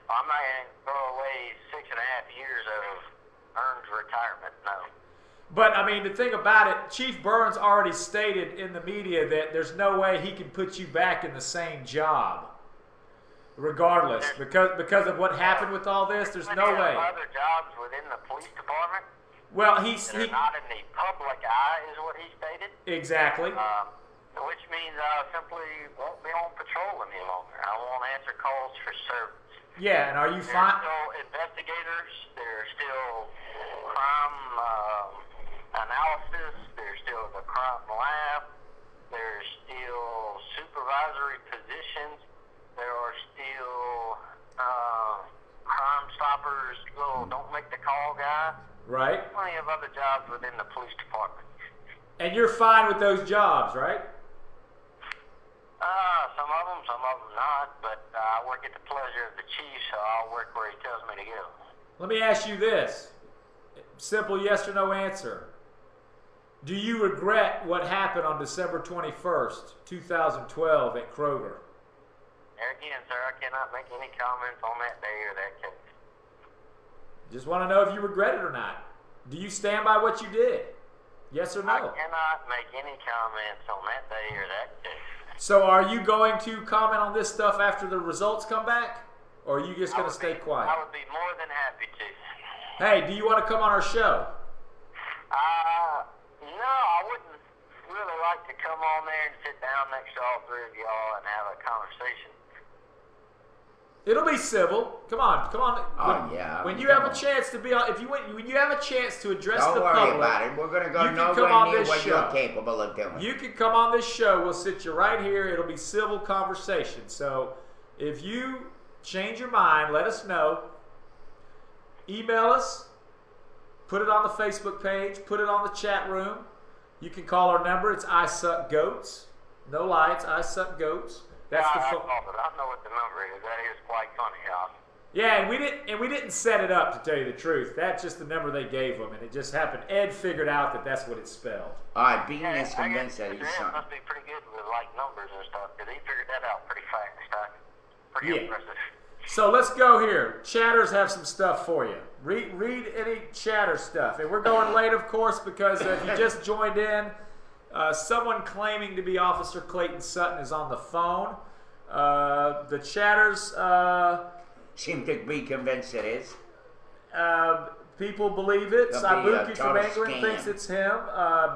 I'm not going to throw away 6.5 years of earned retirement, no. But, I mean, the thing about it, Chief Burns already stated in the media that there's no way he can put you back in the same job. Regardless. Because of what happened with all this, there's no way. Other jobs within the police department? Well, They're not in the public eye, is what he stated. Exactly. Which means I simply won't be on patrol any longer. I won't answer calls for service. Yeah, and are you There's fine? still investigators. There's still crime analysis. There's still the crime lab. There's still supervisory positions. There are still crime stoppers, little don't make the call guy. Right. Plenty of other jobs within the police department. And you're fine with those jobs, right? Some of them not, but I work at the pleasure of the chief, so I'll work where he tells me to go. Let me ask you this. Simple yes or no answer. Do you regret what happened on December 21st, 2012 at Kroger? There again, sir, I cannot make any comments on that day or that case. Just want to know if you regret it or not. Do you stand by what you did? Yes or no? I cannot make any comments on that day or that case. So are you going to comment on this stuff after the results come back? Or are you just going to stay quiet? I would be more than happy to. Hey, do you want to come on our show? No, I wouldn't really like to come on there and sit down next to all 3 of y'all and have a conversation. It'll be civil. Come on. Oh, yeah. When you have a chance to be on, when you have a chance to address Don't the worry public, about it. We're going to go you can nowhere come on near this what show. you're capable of doing. You can come on this show. We'll sit you right here. It'll be civil conversation. So if you change your mind, let us know. Email us. Put it on the Facebook page. Put it on the chat room. You can call our number. It's I Suck Goats. No lights. I Suck Goats. That's the phone. I know what the number is. That is quite funny, y'all. Yeah, and we didn't set it up, to tell you the truth. That's just the number they gave them, and it just happened. Ed figured out that that's what it spelled. All right, Bean is convinced that he's Ed son. must be pretty good with like numbers and stuff, because he figured that out pretty fast. Pretty impressive. So let's go here. Chatters have some stuff for you. Read any chatter stuff. And we're going late, of course, because if you just joined in, someone claiming to be Officer Clayton Sutton is on the phone. The chatters seem to be convinced it is. People believe it. Saibuki from England scam. thinks it's him.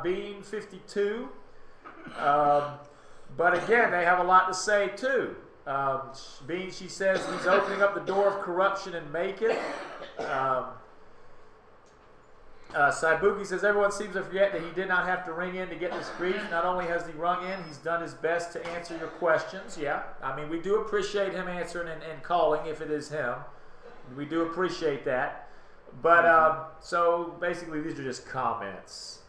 Bean 52. But again, they have a lot to say too. Bean, she says he's opening up the door of corruption in Macon. Saibuki says everyone seems to forget that he did not have to ring in to get this brief. Not only has he rung in, he's done his best to answer your questions. Yeah, I mean, we do appreciate him answering and calling if it is him. We do appreciate that. But so basically, these are just comments.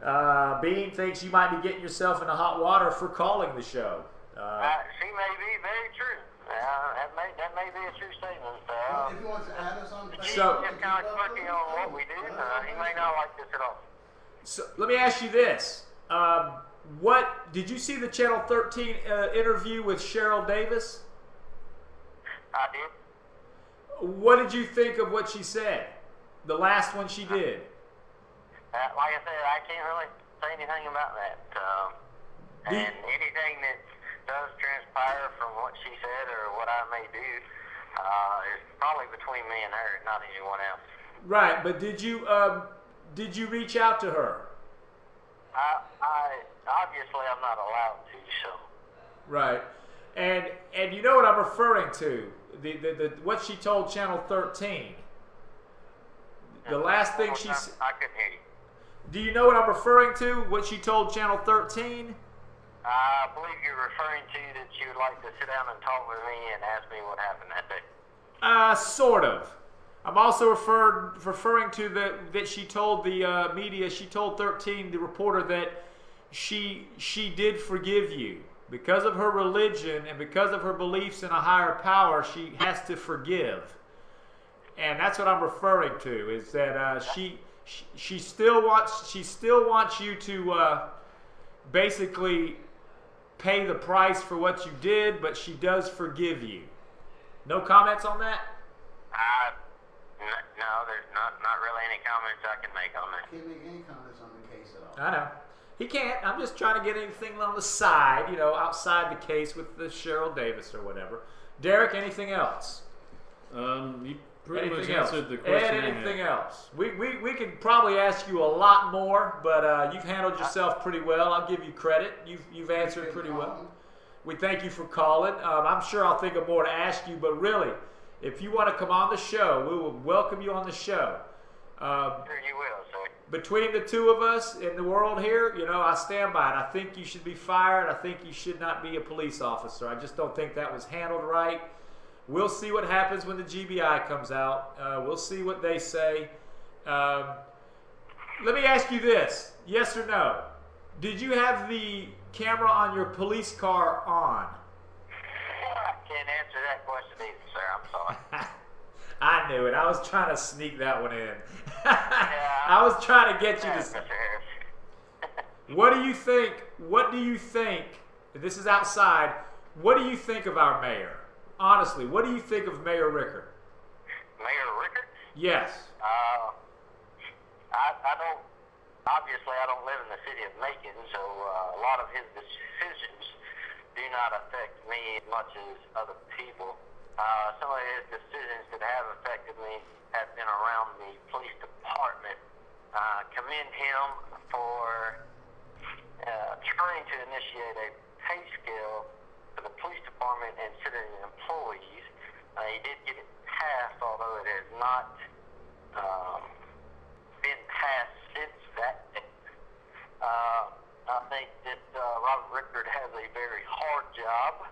Bean thinks you might be getting yourself into hot water for calling the show. She may be very true. That may be a true statement. If he wants to add us on He's So- just kind of clicking on what we do. He may not like this at all. So let me ask you this: what did you see the Channel 13 interview with Cheryl Davis? I did. What did you think of what she said? The last one she did. Like I said, I can't really say anything about that. Do- And anything that does transpire from what she said or what I may do is probably between me and her, not anyone else. Right, but did you reach out to her? I obviously I'm not allowed to, so. Right, and you know what I'm referring to? The what she told Channel 13. The last thing she said. I couldn't hear you. Do you know what I'm referring to? What she told Channel 13? I believe you're referring to that you would like to sit down and talk with me and ask me what happened that day. Sort of. I'm also referring to that she told the media, she told 13, the reporter, that she did forgive you. Because of her religion and because of her beliefs in a higher power, she has to forgive. And that's what I'm referring to, is that she still wants you to basically pay the price for what you did, but she does forgive you. No comments on that? No, there's not really any comments I can make on that. Can't make any comments on the case at all. I know. He can't. I'm just trying to get anything on the side, outside the case with the Cheryl Davis or whatever. Derek, anything else? You pretty much Anything else? answered the question. Ed, anything else? We could probably ask you a lot more, but you've handled yourself pretty well. I'll give you credit. You've answered pretty well. We thank you for calling. I'm sure I'll think of more to ask you, but really, if you want to come on the show, we will welcome you on the show. Sure you will, sir. Between the two of us in the world here, I stand by it. I think you should be fired. I think you should not be a police officer. I just don't think that was handled right. We'll see what happens when the GBI comes out. We'll see what they say. Let me ask you this. Yes or no? Did you have the camera on your police car on? I can't answer that question either, sir. I'm sorry. I knew it. I was trying to sneak that one in. Yeah, I was trying to get you yeah, to... Mr. Harris. What do you think, this is outside, what do you think of our mayor? Honestly, what do you think of Mayor Rickard? Mayor Rickard? Yes. I don't live in the city of Macon, so a lot of his decisions do not affect me as much as other people. Some of his decisions that have affected me have been around the police department. Commend him for trying to initiate a pay scale for the police department and city employees. He did get it passed, although it has not been passed since that day. I think that Robert Rickard has a very hard job,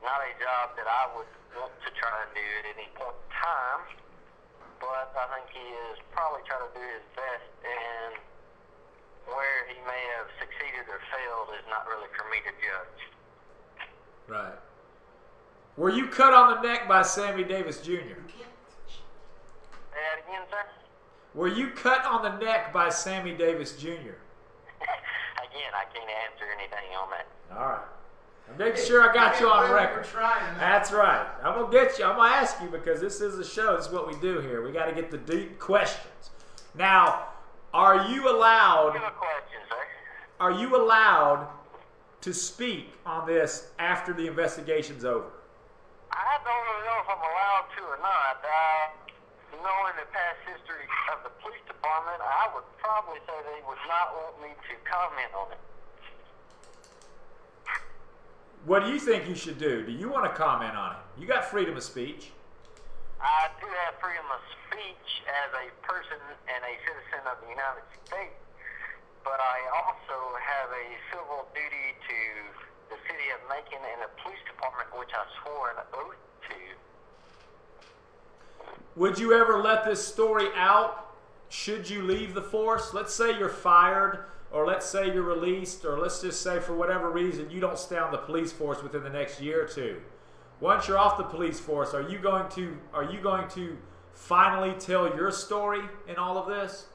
not a job that I would want to try and do at any point in time, but I think he is probably trying to do his best, and where he may have succeeded or failed is not really for me to judge. Right. Were you cut on the neck by Sammy Davis Jr.? Say that again, sir? Were you cut on the neck by Sammy Davis Jr.? Again, I can't answer anything on that. All right. Make sure I got you on record. Trying. That's right. I'm gonna get you. I'm gonna ask you because this is a show. This is what we do here. We got to get the deep questions. Now, are you allowed? Are you allowed to speak on this after the investigation's over? I don't really know if I'm allowed to or not. Knowing the past history of the police department, I would probably say they would not want me to comment on it. What do you think you should do? Do you want to comment on it? You got freedom of speech. I do have freedom of speech as a person and a citizen of the United States, but I also have a civil duty to the city of Macon and the police department, which I swore an oath to. Would you ever let this story out should you leave the force? Let's say you're fired, or let's say you're released, or let's just say for whatever reason you don't stay on the police force within the next year or two. Once you're off the police force, are you going to finally tell your story in all of this?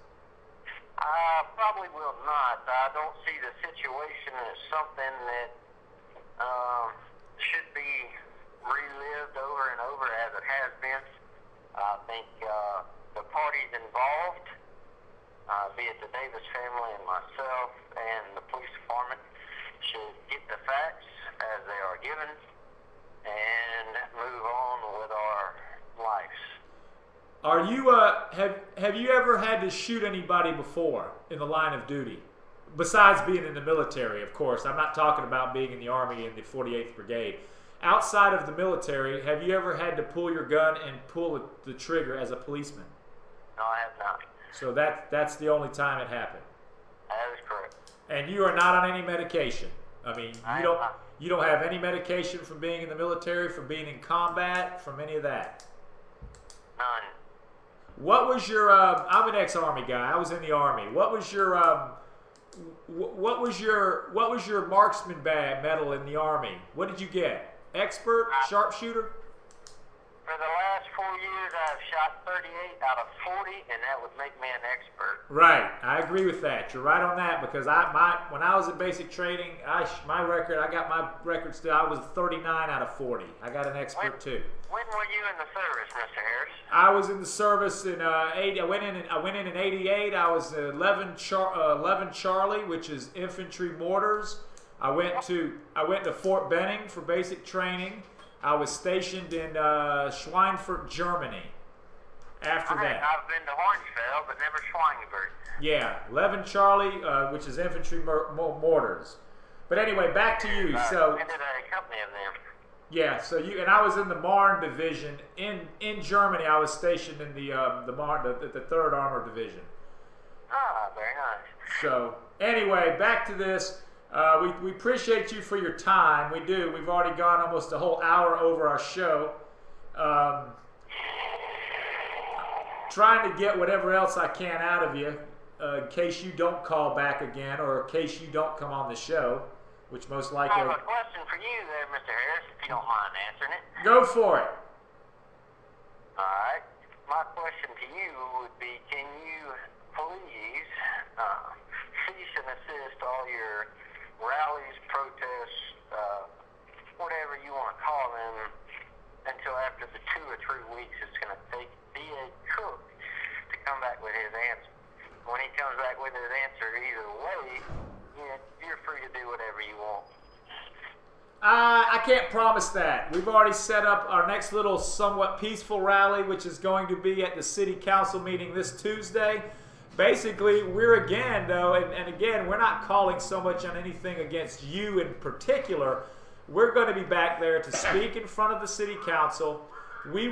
I probably will not. I don't see the situation as something that should be relived over and over as it has been. I think the parties involved, be it the Davis family and myself and the police department, should get the facts as they are given and move on with our lives. Are you have you ever had to shoot anybody before in the line of duty? Besides being in the military, of course. I'm not talking about being in the Army in the 48th Brigade. Outside of the military, have you ever had to pull your gun and pull the trigger as a policeman? No, I have not. So that's the only time it happened. That is correct. And you are not on any medication. I mean, you don't have any medication from being in the military, from being in combat, from any of that. None. What was your? I'm an ex-Army guy. I was in the Army. What was your? What was your marksman medal in the Army? What did you get? Expert, sharpshooter? For the last 4 years, I've shot 38 out of 40, and that would make me an expert. Right, I agree with that. You're right on that because when I was in basic training, I got my record still. I was 39 out of 40. I got an expert too. When were you in the service, Mr. Harris? I was in the service in 80. I went in in 88. I was 11 Charlie, which is infantry mortars. I went to Fort Benning for basic training. I was stationed in Schweinfurt, Germany. After that, I've been to Hornsfeld, but never Schweinfurt. Yeah, 11 Charlie, which is infantry mortars. But anyway, back to you. So I did a company of them. Yeah, so and I was in the Marne division in Germany. I was stationed in the Marne, the 3rd Armored Division. Ah, very nice. So anyway, back to this. We appreciate you for your time. We do. We've already gone almost a whole hour over our show. Trying to get whatever else I can out of you in case you don't call back again or in case you don't come on the show, which most likely... I have a question for you there, Mr. Harris, if you don't mind answering it. Go for it. All right. My question to you would be, can you please cease and assist all your rallies, protests, whatever you want to call them, until after the 2 or 3 weeks it's going to take D.A. Cook to come back with his answer. When he comes back with his answer either way, you're free to do whatever you want. I can't promise that. We've already set up our next little somewhat peaceful rally, which is going to be at the city council meeting this Tuesday. Basically, we're again, though, and again, we're not calling so much on anything against you in particular. We're going to be back there to speak in front of the city council. We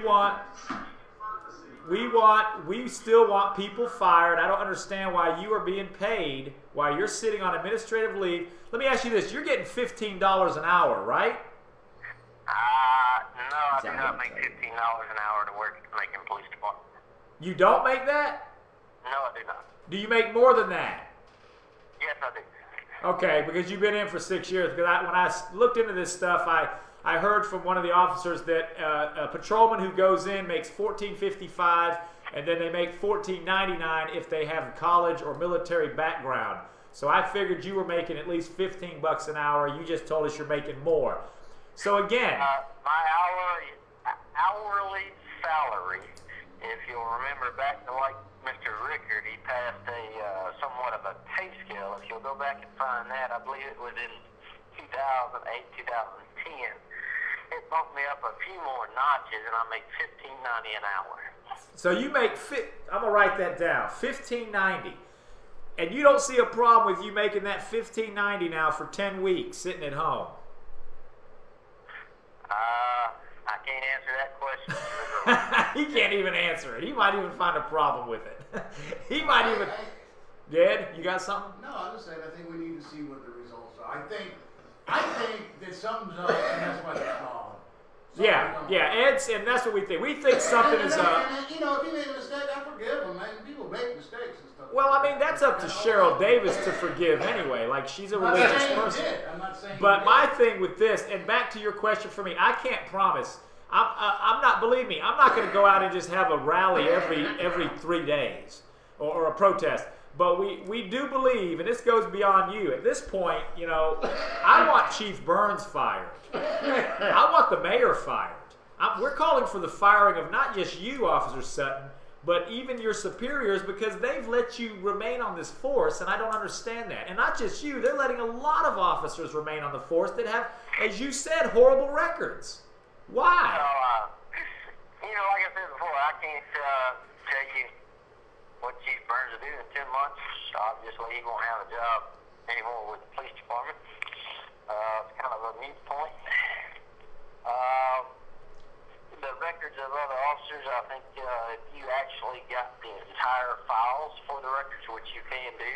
still want people fired. I don't understand why you are being paid while you're sitting on administrative leave. Let me ask you this. You're getting $15 an hour, right? No, I do not make $15 an hour to work at the Macon Police Department. You don't make that? No, I do not. Do you make more than that? Yes, I do. Okay, because you've been in for 6 years. Because when I looked into this stuff, I heard from one of the officers that a patrolman who goes in makes $14.55, and then they make $14.99 if they have college or military background. So I figured you were making at least $15 an hour. You just told us you're making more. So again, my hourly salary, if you'll remember back to like Mr. Rickard, he passed a somewhat of a pay scale. If you'll go back and find that, I believe it was in 2008, 2010. It bumped me up a few more notches, and I make $15.90 an hour. so you make, I'm going to write that down, $15.90. And you don't see a problem with you making that $15.90 now for 10 weeks sitting at home? I can't answer that question. He can't even answer it. He might even find a problem with it. He might even... Ed, you got something? No, I just said I think we need to see what the results are. I think that something's up, and that's why they're calling. Yeah, Ed's, and that's what we think. We think something is up. And, you know, if you make a mistake, I forgive them, man. People make mistakes and stuff. Well, I mean, that's up to Cheryl Davis to forgive anyway. Like, she's a religious person. I'm not saying But my thing with this, and back to your question for me, I can't promise. I'm not, believe me, I'm not going to go out and just have a rally every 3 days or a protest. But we do believe, and this goes beyond you. At this point, you know, I want Chief Burns fired. I want the mayor fired. We're calling for the firing of not just you, Officer Sutton, but even your superiors, because they've let you remain on this force, and I don't understand that. And not just you, they're letting a lot of officers remain on the force that have, as you said, horrible records. Why? You know, like I said before, I can't tell you what Chief Burns will do in 10 months. Obviously, he won't have a job anymore with the police department. It's kind of a moot point. The records of other officers, I think if you actually got the entire files for the records, which you can do,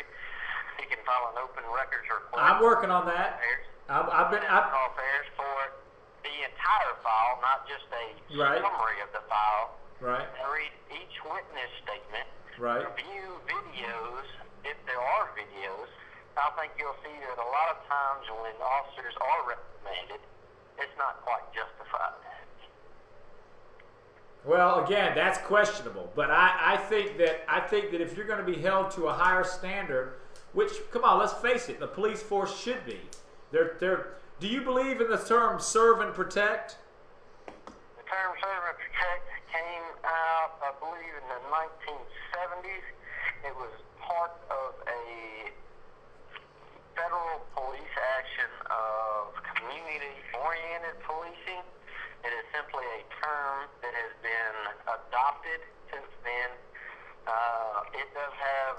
you can file an open records request. I'm working on that. I've been affairs for the entire file, not just a summary of the file. Right. And read each witness statement. Right. Review videos, if there are videos. I think you'll see that a lot of times when officers are reprimanded, it's not quite justified. Well, again, that's questionable. But I think that if you're going to be held to a higher standard, which, come on, let's face it, the police force should be. Do you believe in the term serve and protect? The term serve and protect came out, I believe, in the 1970s. It was part of a federal police action of community-oriented policing. It is simply a term that has been adopted since then. It does have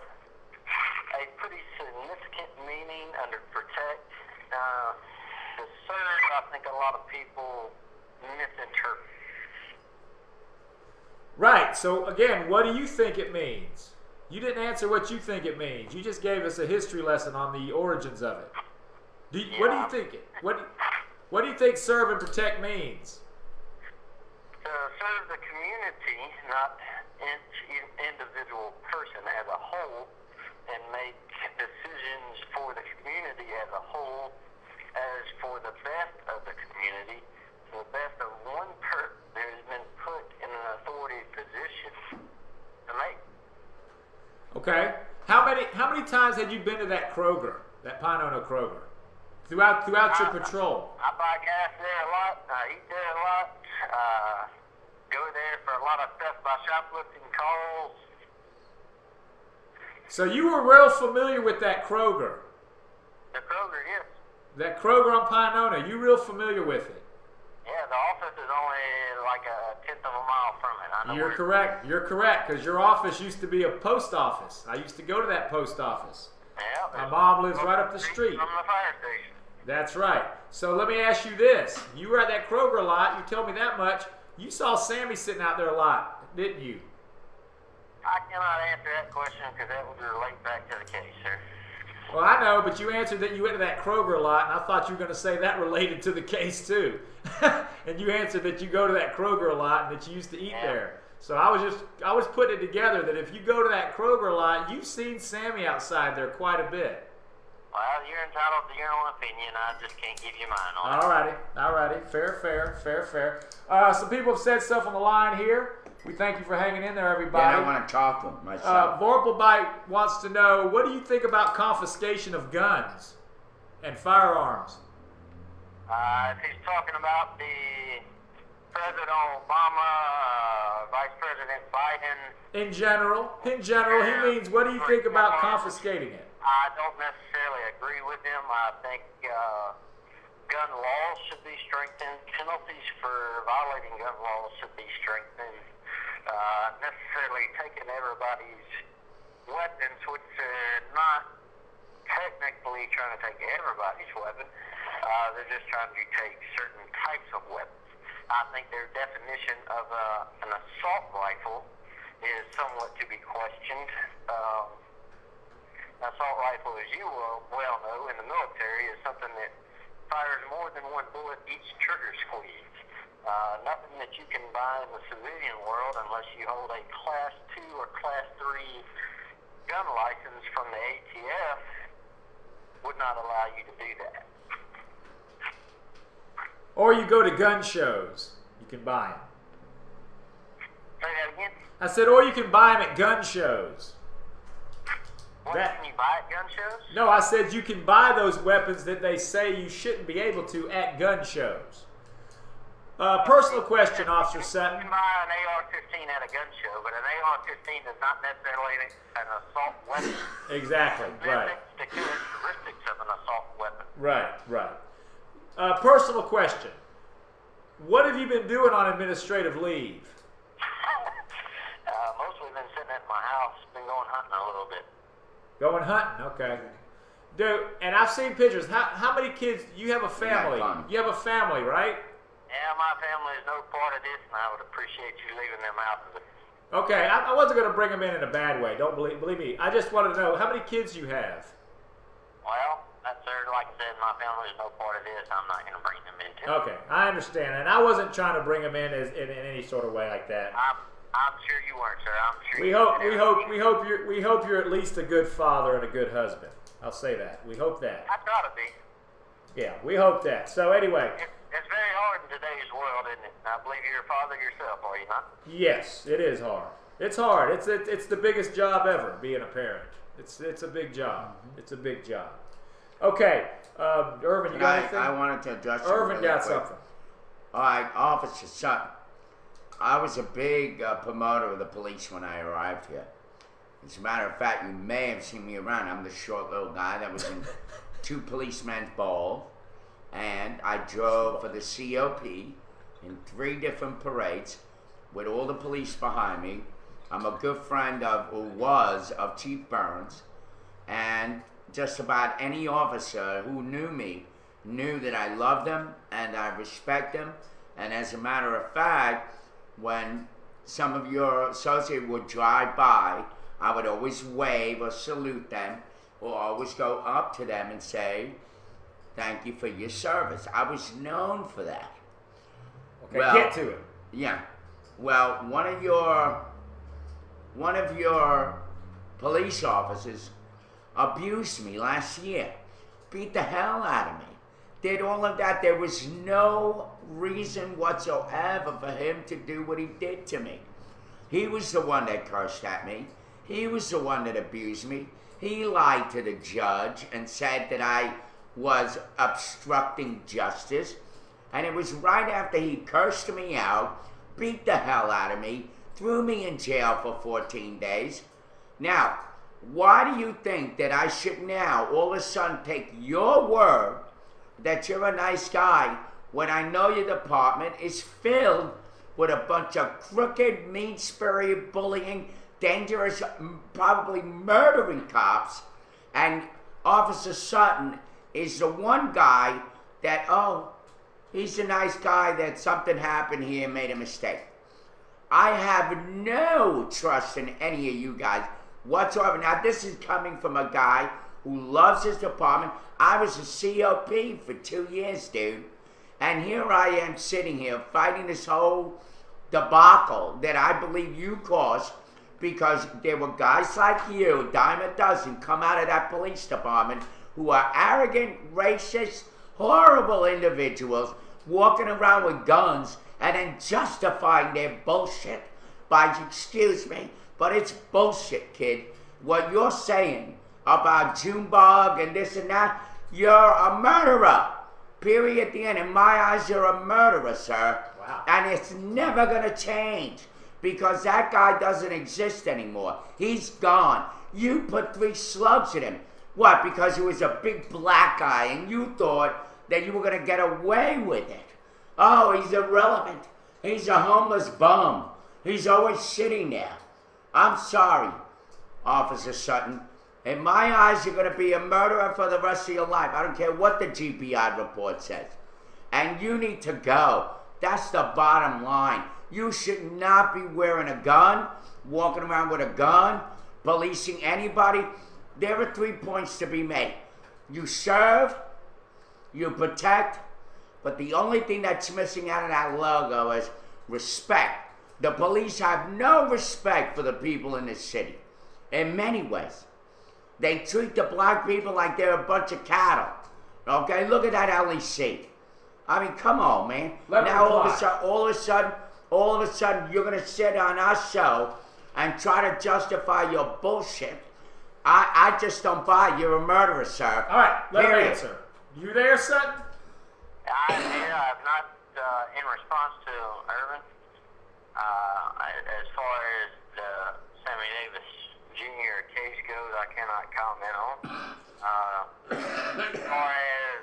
a pretty significant meaning under protect. The serve, I think a lot of people misinterpret. Right. So again, what do you think it means? You didn't answer what you think it means. You just gave us a history lesson on the origins of it. What do you think? What do you think serve and protect means? To serve the community, not each individual person as a whole, and make decisions for the community as a whole, as for the best of the community, to the best of one person that has been put in an authority position to make. Okay. How many times had you been to that Kroger, that Pine-Ono Kroger, throughout your patrol? I buy gas there a lot. I eat there a lot. Go there for a lot of stuff by shoplifting calls. So you were real familiar with that Kroger. The Kroger, yes. That Kroger on Pine-Ono, you real familiar with it? Yeah, the office is only like a 1/10 of a mile from it. I know You're correct. You're correct, because your office used to be a post office. I used to go to that post office. Yeah. My mom lives right up the street. From the fire station. That's right. So let me ask you this. You were at that Kroger a lot. You told me that much. You saw Sammy sitting out there a lot, didn't you? I cannot answer that question because that would relate back to the case, sir. Well, I know, but you answered that you went to that Kroger a lot, and I thought you were going to say that related to the case too. And you answered that you go to that Kroger a lot and that you used to eat there. So I was putting it together that if you go to that Kroger a lot, you've seen Sammy outside there quite a bit. Well, you're entitled to your own opinion. I just can't give you mine on it. All righty. Fair. Some people have said stuff on the line here. We thank you for hanging in there, Then everybody. I want to talk to him myself. Vorpalbite wants to know, what do you think about confiscation of guns and firearms? If he's talking about the President Obama, Vice President Biden. In general, he means, what do you think about confiscating it? I don't necessarily agree with him. I think gun laws should be strengthened. Penalties for violating gun laws should be strengthened. Necessarily taking everybody's weapons, which they're not technically trying to take everybody's weapon. They're just trying to take certain types of weapons. I think their definition of an assault rifle is somewhat to be questioned. An assault rifle, as you well know, in the military is something that fires more than one bullet each trigger squeeze. Nothing that you can buy in the civilian world unless you hold a Class 2 or Class 3 gun license from the ATF would not allow you to do that. Or you go to gun shows. You can buy them. Say that again? I said, or you can buy them at gun shows. Can you buy at gun shows? No, I said you can buy those weapons that they say you shouldn't be able to at gun shows. Personal question, Officer Sutton. You can buy an AR-15 at a gun show, but an AR-15 is not necessarily an assault weapon. Exactly, right. The characteristics of an assault weapon. Right. Personal question. What have you been doing on administrative leave? Mostly been sitting at my house, been going hunting a little bit. Going hunting, okay. Dude, and I've seen pictures. How many kids? You have a family. You have a family, right? Yeah, my family is no part of this, and I would appreciate you leaving them out of it. Okay, I wasn't going to bring them in a bad way. Don't believe me. I just wanted to know how many kids you have. Well, that's like I said, my family is no part of this. I'm not going to bring them into it. Okay, I understand, and I wasn't trying to bring them in in any sort of way like that. I'm sure you weren't, sir. I'm sure. We hope you're at least a good father and a good husband. I'll say that. We hope that. I try to be. Yeah, we hope that. So anyway. It's very hard in today's world, isn't it? I believe you're a father yourself, are you not? Yes, it is hard. It's hard. It's the biggest job ever, being a parent. It's a big job. It's a big job. Okay, Irvin, you got anything? I wanted to address Irvin really got quick. something. All right, Officer Sutton. I was a big promoter of the police when I arrived here. As a matter of fact, you may have seen me around. I'm the short little guy that was in 2 policemen's ball. And I drove for the COP in 3 different parades with all the police behind me. I'm a good friend of Chief Burns, and just about any officer who knew me knew that I loved him and I respect him. And as a matter of fact, when some of your associates would drive by, I would always wave or salute them, or always go up to them and say, "Thank you for your service." I was known for that. Okay, well, get to it. Yeah. Well, one of your police officers abused me last year. Beat the hell out of me. Did all of that. There was no reason whatsoever for him to do what he did to me. He was the one that cursed at me. He was the one that abused me. He lied to the judge and said that I was obstructing justice, and it was right after he cursed me out, beat the hell out of me, threw me in jail for 14 days. Now, why do you think that I should now all of a sudden take your word that you're a nice guy when I know your department is filled with a bunch of crooked, mean-spirited, bullying, dangerous, probably murdering cops, and Officer Sutton is the one guy that, he's a nice guy that something happened here and made a mistake. I have no trust in any of you guys whatsoever. Now, this is coming from a guy who loves his department. I was a COP for 2 years, dude. And here I am sitting here fighting this whole debacle that I believe you caused because there were guys like you, a dime a dozen, come out of that police department who are arrogant, racist, horrible individuals walking around with guns and then justifying their bullshit by, excuse me, but it's bullshit, kid. What you're saying about Junebug and this and that, you're a murderer. Period. At the end. In my eyes, you're a murderer, sir. Wow. And it's never going to change because that guy doesn't exist anymore. He's gone. You put 3 slugs in him. What? Because he was a big black guy and you thought that you were going to get away with it. Oh, he's irrelevant. He's a homeless bum. He's always sitting there. I'm sorry, Officer Sutton. In my eyes, you're going to be a murderer for the rest of your life. I don't care what the GPI report says. And you need to go. That's the bottom line. You should not be wearing a gun, walking around with a gun, policing anybody. There are 3 points to be made. You serve, you protect, but the only thing that's missing out of that logo is respect. The police have no respect for the people in this city, in many ways. They treat the black people like they're a bunch of cattle. Okay, look at that LEC. I mean, come on, man. Now all of a sudden, you're gonna sit on our show and try to justify your bullshit. I just don't buy it. You're a murderer, sir. All right, let him answer. You there, Sutton? I'm not in response to Irvin. As far as the Sammy Davis Jr. case goes, I cannot comment on. As far as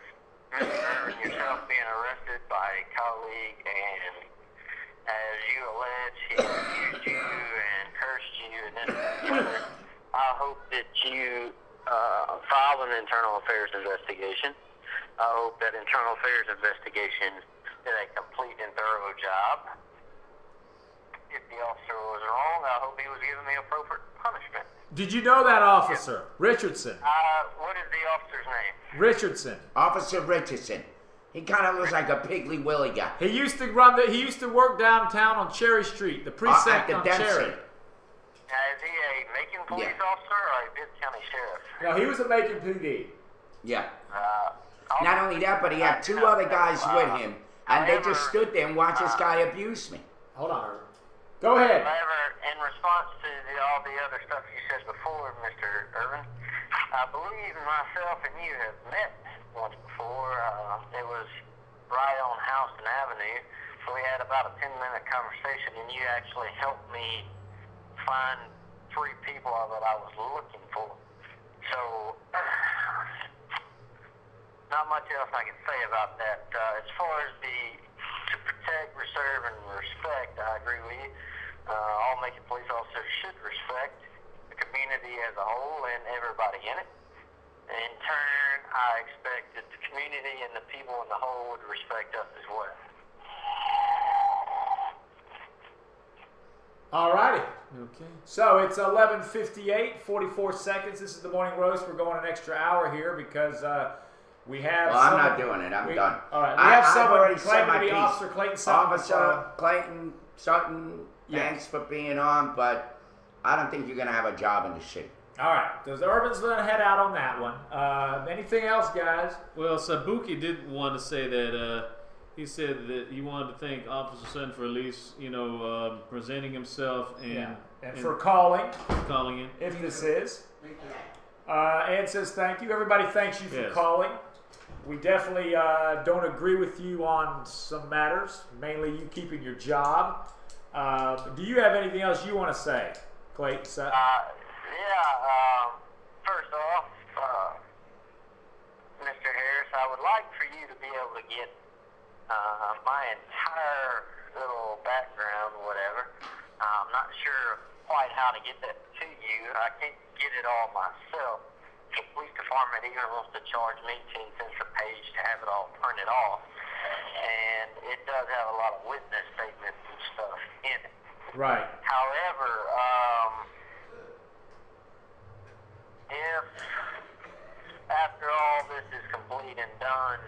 Mr. Irvin yourself being arrested by a colleague and as you allege he abused you and cursed you and this and the other, I hope that you file an internal affairs investigation. I hope that internal affairs investigation did a complete and thorough job. If the officer was wrong, I hope he was given the appropriate punishment. Did you know that officer? Yeah. Richardson. What is the officer's name? Richardson. Officer Richardson. He kind of looks like a Piggly Willy guy. He used to work downtown on Cherry Street, the precinct on Cherry. Is he a Macon police officer or a Bibb County sheriff? No, he was a Macon PD. Yeah. Not only that, but he had 2 other guys with him, and they just stood there and watched this guy abuse me. Hold on, Irvin. Go ahead. However, in response to all the other stuff you said before, Mr. Irvin, I believe myself and you have met once before. It was right on Houston Avenue. We had about a 10-minute conversation, and you actually helped me find 3 people that I was looking for. So, not much else I can say about that. As far as to protect, reserve, and respect, I agree with you. All Macon police officers should respect the community as a whole and everybody in it. In turn, I expect that the community and the people in the whole would respect us as well. All righty. Okay. So it's 11:58, 44 seconds. This is the morning roast. We're going an extra hour here because we have. Well, I'm not doing it. I'm done. All right. We have someone already claiming to be piece. Officer Clayton Sutton. Officer Clayton Sutton, thanks for being on, but I don't think you're going to have a job in the city. All right. Does Urban's going to head out on that one? Anything else, guys? Well, Sabuki did want to say that he said that he wanted to thank Officer Sutton for at least, presenting himself and for calling. Calling in. If this is. Ed says thank you. Everybody thanks you for calling. We definitely don't agree with you on some matters, mainly you keeping your job. Do you have anything else you want to say, Clayton Sutton? First off, Mr. Harris, I would like for you to be able to get my entire little background, whatever. I'm not sure quite how to get that to you. I can't get it all myself. The police department even wants to charge me 10 cents a page to have it all printed off. And it does have a lot of witness statements and stuff in it. Right. However, if after all this is complete and done,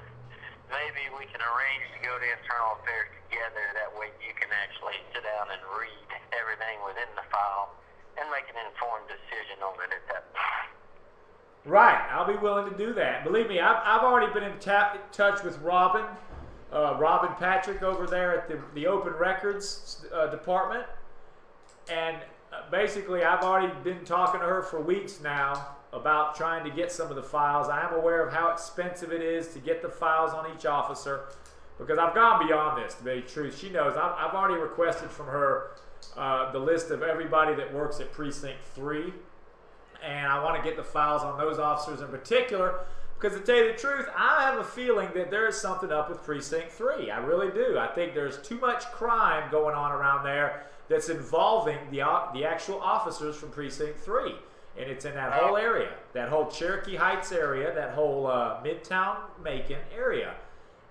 maybe we can arrange to go to internal affairs together. That way you can actually sit down and read everything within the file and make an informed decision on it at that point. Right. I'll be willing to do that. Believe me, I've already been in touch with Robin Patrick over there at the Open Records department. And basically, I've already been talking to her for weeks now about trying to get some of the files. I am aware of how expensive it is to get the files on each officer, because I've gone beyond this, to be true. She knows. I've already requested from her the list of everybody that works at Precinct 3, and I want to get the files on those officers in particular, because to tell you the truth, I have a feeling that there is something up with Precinct 3. I really do. I think there's too much crime going on around there that's involving the actual officers from Precinct 3. And it's in that whole area, that whole Cherokee Heights area, that whole Midtown Macon area.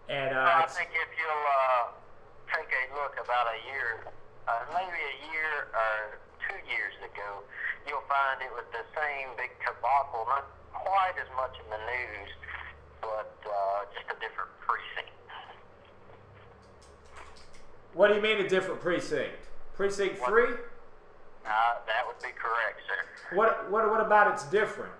And I think if you'll take a look about a year, maybe a year or 2 years ago, you'll find it was the same big debacle, not quite as much in the news, but just a different precinct. What do you mean a different precinct? Precinct 3? That would be correct, sir. What about it's different?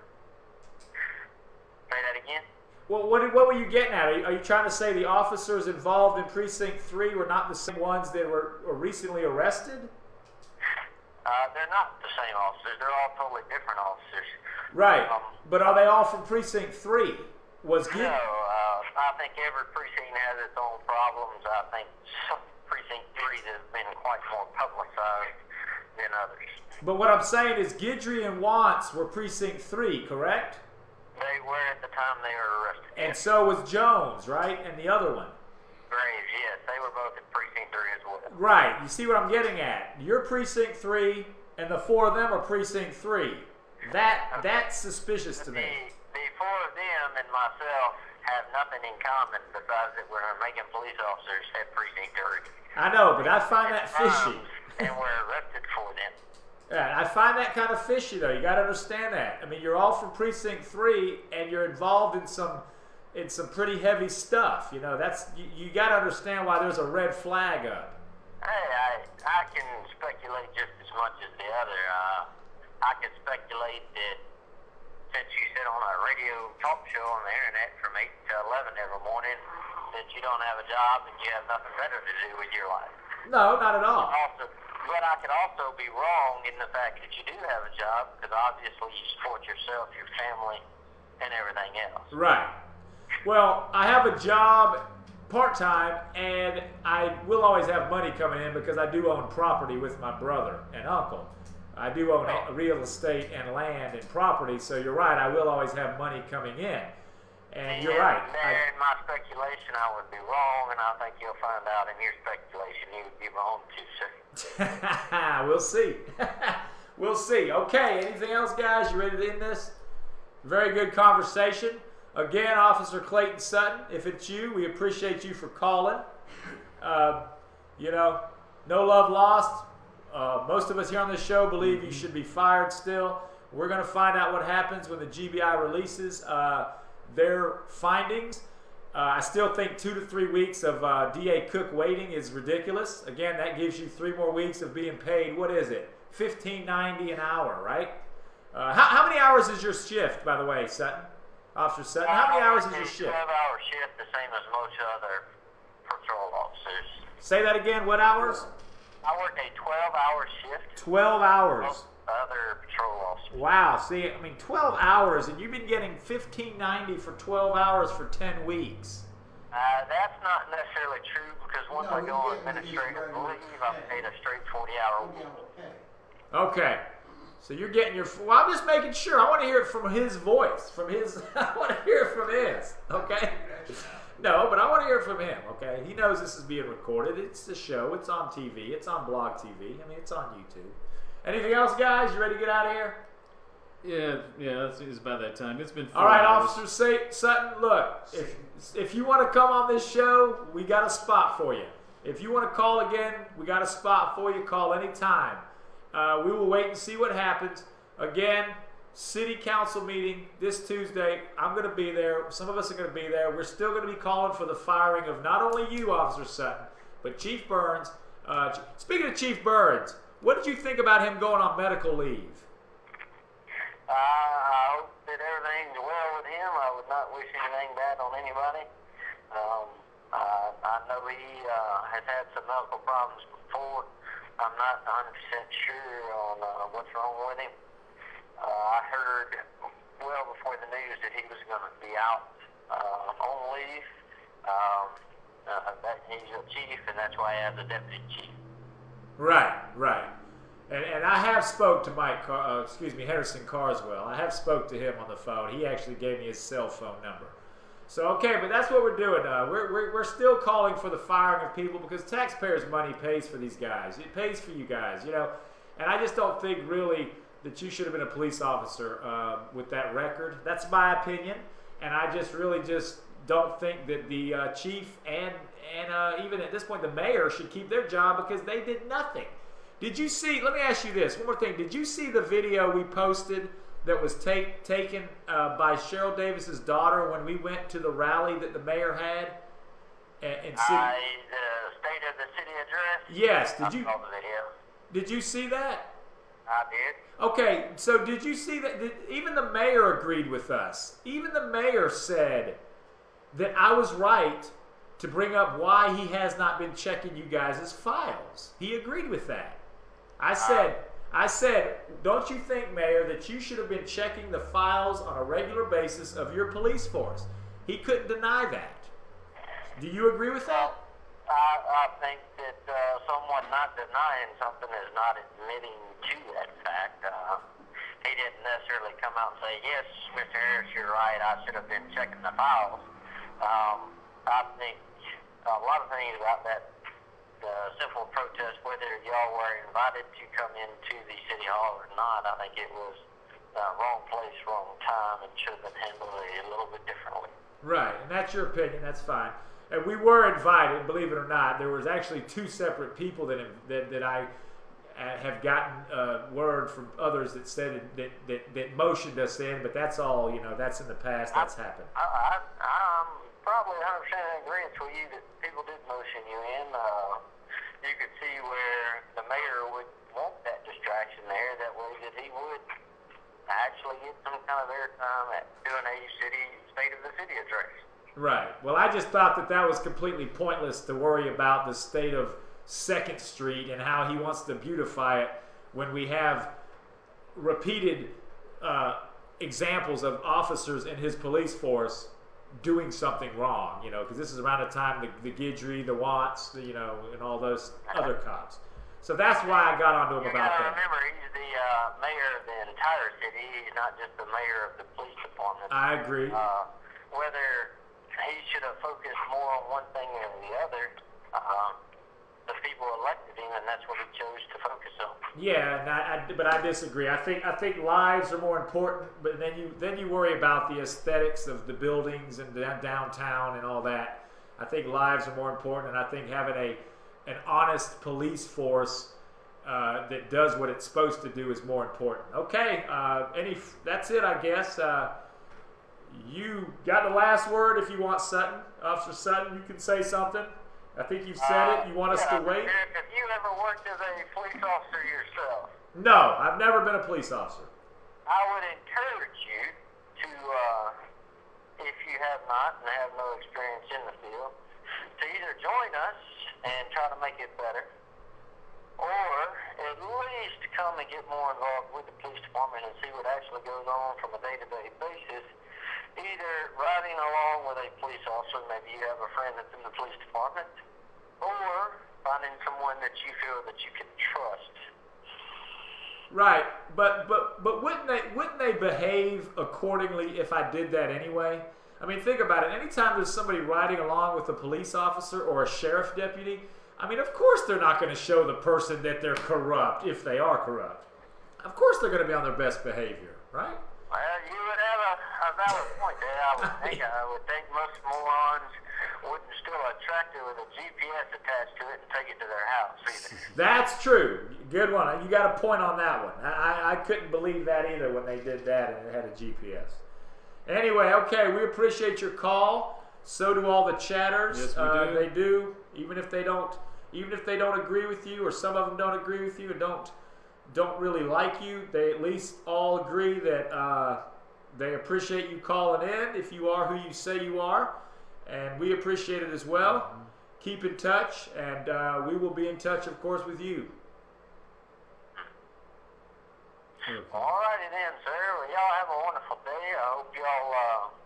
Say that again? Well, what were you getting at? Are you trying to say the officers involved in Precinct 3 were not the same ones that were recently arrested? They're not the same officers. They're all totally different officers. Right. But are they all from Precinct 3? No, I think every precinct has its own problems. I think some Precinct 3 has been quite more publicized than others. But what I'm saying is Guidry and Wantz were Precinct 3, correct? They were at the time they were arrested. And so was Jones, right? And the other one. Graves, yes. They were both at Precinct 3 as well. Right. You see what I'm getting at? You're Precinct 3, and the 4 of them are Precinct 3. That's suspicious to me. The 4 of them and myself have nothing in common besides that we're Macon police officers at Precinct 3. I know, but I find that fishy. And we're arrested for them. Yeah, I find that kind of fishy, though. You got to understand that. I mean, you're all from Precinct 3, and you're involved in some pretty heavy stuff. You know, you got to understand why there's a red flag up. Hey, I can speculate just as much as the other. I can speculate that since you sit on a radio talk show on the internet from 8 to 11 every morning, that you don't have a job and you have nothing better to do with your life. No, not at all. But I could also be wrong in the fact that you do have a job, because obviously you support yourself, your family, and everything else. Right. Well, I have a job part-time, and I will always have money coming in because I do own property with my brother and uncle. I do own real estate and land and property, so you're right, I will always have money coming in. And you're right. There, in my speculation, I would be wrong, and I think you'll find out in your speculation you would be wrong too, sir. We'll see. We'll see. Okay, anything else, guys? You ready to end this? Very good conversation. Again, Officer Clayton Sutton, if it's you, we appreciate you for calling. You know, no love lost. Most of us here on this show believe you should be fired still. We're going to find out what happens when the GBI releases their findings. I still think 2 to 3 weeks of DA Cook waiting is ridiculous. Again, that gives you 3 more weeks of being paid, what is it, $15.90 an hour, right? How many hours is your shift, by the way, Sutton? Officer Sutton, how many hours is your shift? 12-hour shift, the same as most other patrol officers. Say that again, what hours? I work a 12-hour shift. 12 hours. Most other patrol officers. Wow, see, I mean, 12 hours, and you've been getting $15.90 for 12 hours for 10 weeks. That's not necessarily true, because once I go on administrative leave, I'm paid a straight 40-hour week. Okay. So you're getting your... Well, I'm just making sure. I want to hear it from his voice. I want to hear it from his. Okay? No, but I want to hear it from him. Okay? He knows this is being recorded. It's the show. It's on TV. It's on Blog TV. I mean, it's on YouTube. Anything else, guys? You ready to get out of here? Yeah, it's about that time. It's been 4 All right, hours. Officer Sutton, look, if you want to come on this show, we got a spot for you. If you want to call again, we got a spot for you. Call anytime. We will wait and see what happens. Again, city council meeting this Tuesday. I'm going to be there. Some of us are going to be there. We're still going to be calling for the firing of not only you, Officer Sutton, but Chief Burns. Speaking of Chief Burns, what did you think about him going on medical leave? I hope that everything's well with him. I would not wish anything bad on anybody. I know he has had some medical problems before, I'm not 100% sure on what's wrong with him. I heard well before the news that he was going to be out on leave. That he's a chief, and that's why he has a deputy chief. Right, right. And I have spoke to Henderson Carswell. I have spoke to him on the phone. He actually gave me his cell phone number. So, okay, but that's what we're doing. We're still calling for the firing of people because taxpayers' money pays for these guys. It pays for you guys, you know. And I just don't think really that you should have been a police officer with that record. That's my opinion. And I just really just don't think that the chief and even at this point the mayor should keep their job because they did nothing. Did you see, let me ask you this, one more thing. Did you see the video we posted that was taken by Cheryl Davis's daughter when we went to the rally that the mayor had? The State of the City address? Yes. I saw the video. Did you see that? I did. Okay, so did you see that? Even the mayor agreed with us. Even the mayor said that I was right to bring up why he has not been checking you guys' files. He agreed with that. I said, don't you think, Mayor, that you should have been checking the files on a regular basis of your police force? He couldn't deny that. Do you agree with that? I think that someone not denying something is not admitting to that fact. He didn't necessarily come out and say, yes, Mr. Harris, you're right, I should have been checking the files. I think a lot of things about that simple protest, whether y'all were invited to come into the City Hall or not, I think it was wrong place, wrong time, and should have been handled a little bit differently. Right, and that's your opinion, that's fine. And we were invited, believe it or not. There was actually two separate people that I have gotten word from others that said that motioned us in, but that's all, you know, that's in the past, that's happened. I'm probably 100% in agreement with you that people did motion you in. You could see where the mayor would want that distraction there, that way that he would actually get some kind of airtime at doing a State of the City address. Right. Well, I just thought that was completely pointless to worry about the state of 2nd Street and how he wants to beautify it when we have repeated examples of officers in his police force doing something wrong, you know, because this is around the time the Guidry, the Watts, you know, and all those other cops. So that's why I got onto him about that. Remember, he's the mayor of the entire city. He's not just the mayor of the police department. I agree. Whether he should have focused more on one thing than the other, the people elected him, and that's what he chose to focus on. Yeah, but I disagree. I think lives are more important, but then you worry about the aesthetics of the buildings and downtown and all that. I think lives are more important, and I think having an honest police force that does what it's supposed to do is more important. Okay, that's it, I guess. You got the last word if you want, Sutton. Officer Sutton, you can say something. I think you've said it. You want us to wait? Have you ever worked as a police officer yourself? No, I've never been a police officer. I would encourage you to, if you have not and have no experience in the field, to either join us and try to make it better, or at least come and get more involved with the police department and see what actually goes on from a day-to-day basis. Either riding along with a police officer, maybe you have a friend that's in the police department, or finding someone that you feel that you can trust. Right, but wouldn't they behave accordingly if I did that anyway? I mean, think about it. Anytime there's somebody riding along with a police officer or a sheriff deputy, I mean, of course they're not going to show the person that they're corrupt if they are corrupt. Of course they're going to be on their best behavior, right? Well, you would have a valid point there. I would think most morons wouldn't steal a tractor with a GPS attached to it and take it to their house either. That's true. Good one. You got a point on that one. I couldn't believe that either when they did that and it had a GPS. Anyway, okay, we appreciate your call. So do all the chatters. Yes, we do. They do. Even if they don't agree with you, or some of them don't agree with you and don't really like you, they at least all agree that they appreciate you calling in if you are who you say you are, and we appreciate it as well. Keep in touch, and we will be in touch, of course, with you. Okay. All righty then, sir. Well, y'all have a wonderful day. I hope y'all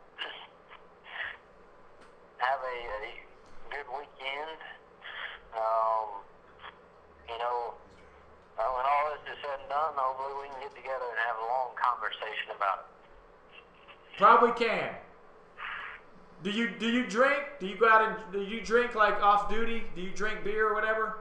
have a good weekend. You know, when all this is said and done, hopefully we can get together and have a long conversation about it. Probably can. Do you drink? Do you go out and do you drink like off duty? Do you drink beer or whatever?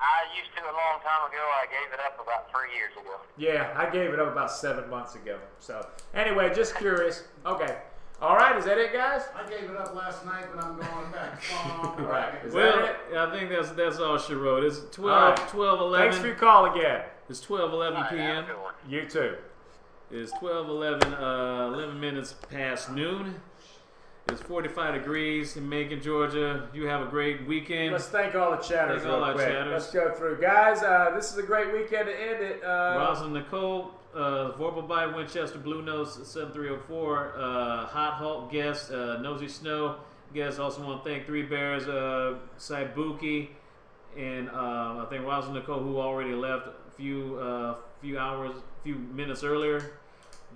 I used to a long time ago. I gave it up about 3 years ago. Yeah, I gave it up about 7 months ago. So anyway, just curious. Okay. All right, is that it, guys? I gave it up last night, but I'm going back. All right. Is Well, that it? I think that's all she wrote. It's 12, All right. 12:11. Thanks for your call again. It's 12:11 All right, p.m. have a good one. You too. It's 12:11, 11 minutes past noon. It's 45 degrees in Macon, Georgia. You have a great weekend. Let's thank all the chatters Thank all real our quick. chatters. Let's go through. Guys, this is a great weekend to end it. Rosalind Nicole, Vorpal Bite, Winchester, Blue Nose, 7304, Hot Hulk guest, Nosy Snow guest. Also want to thank Three Bears, Saibuki, and I think Rosalind Nicole, who already left a few minutes earlier.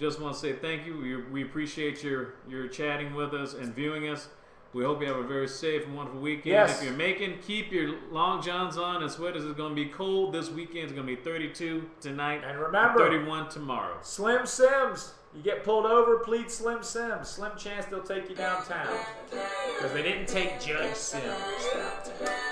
Just want to say thank you. We appreciate your chatting with us and viewing us. We hope you have a very safe and wonderful weekend. Yes. If you're making, keep your long johns on and sweaters. It's going to be cold this weekend. It's going to be 32 tonight And remember, 31 tomorrow. Slim Sims. You get pulled over, plead Slim Sims. Slim chance they'll take you downtown. Because they didn't take Judge Sims downtown.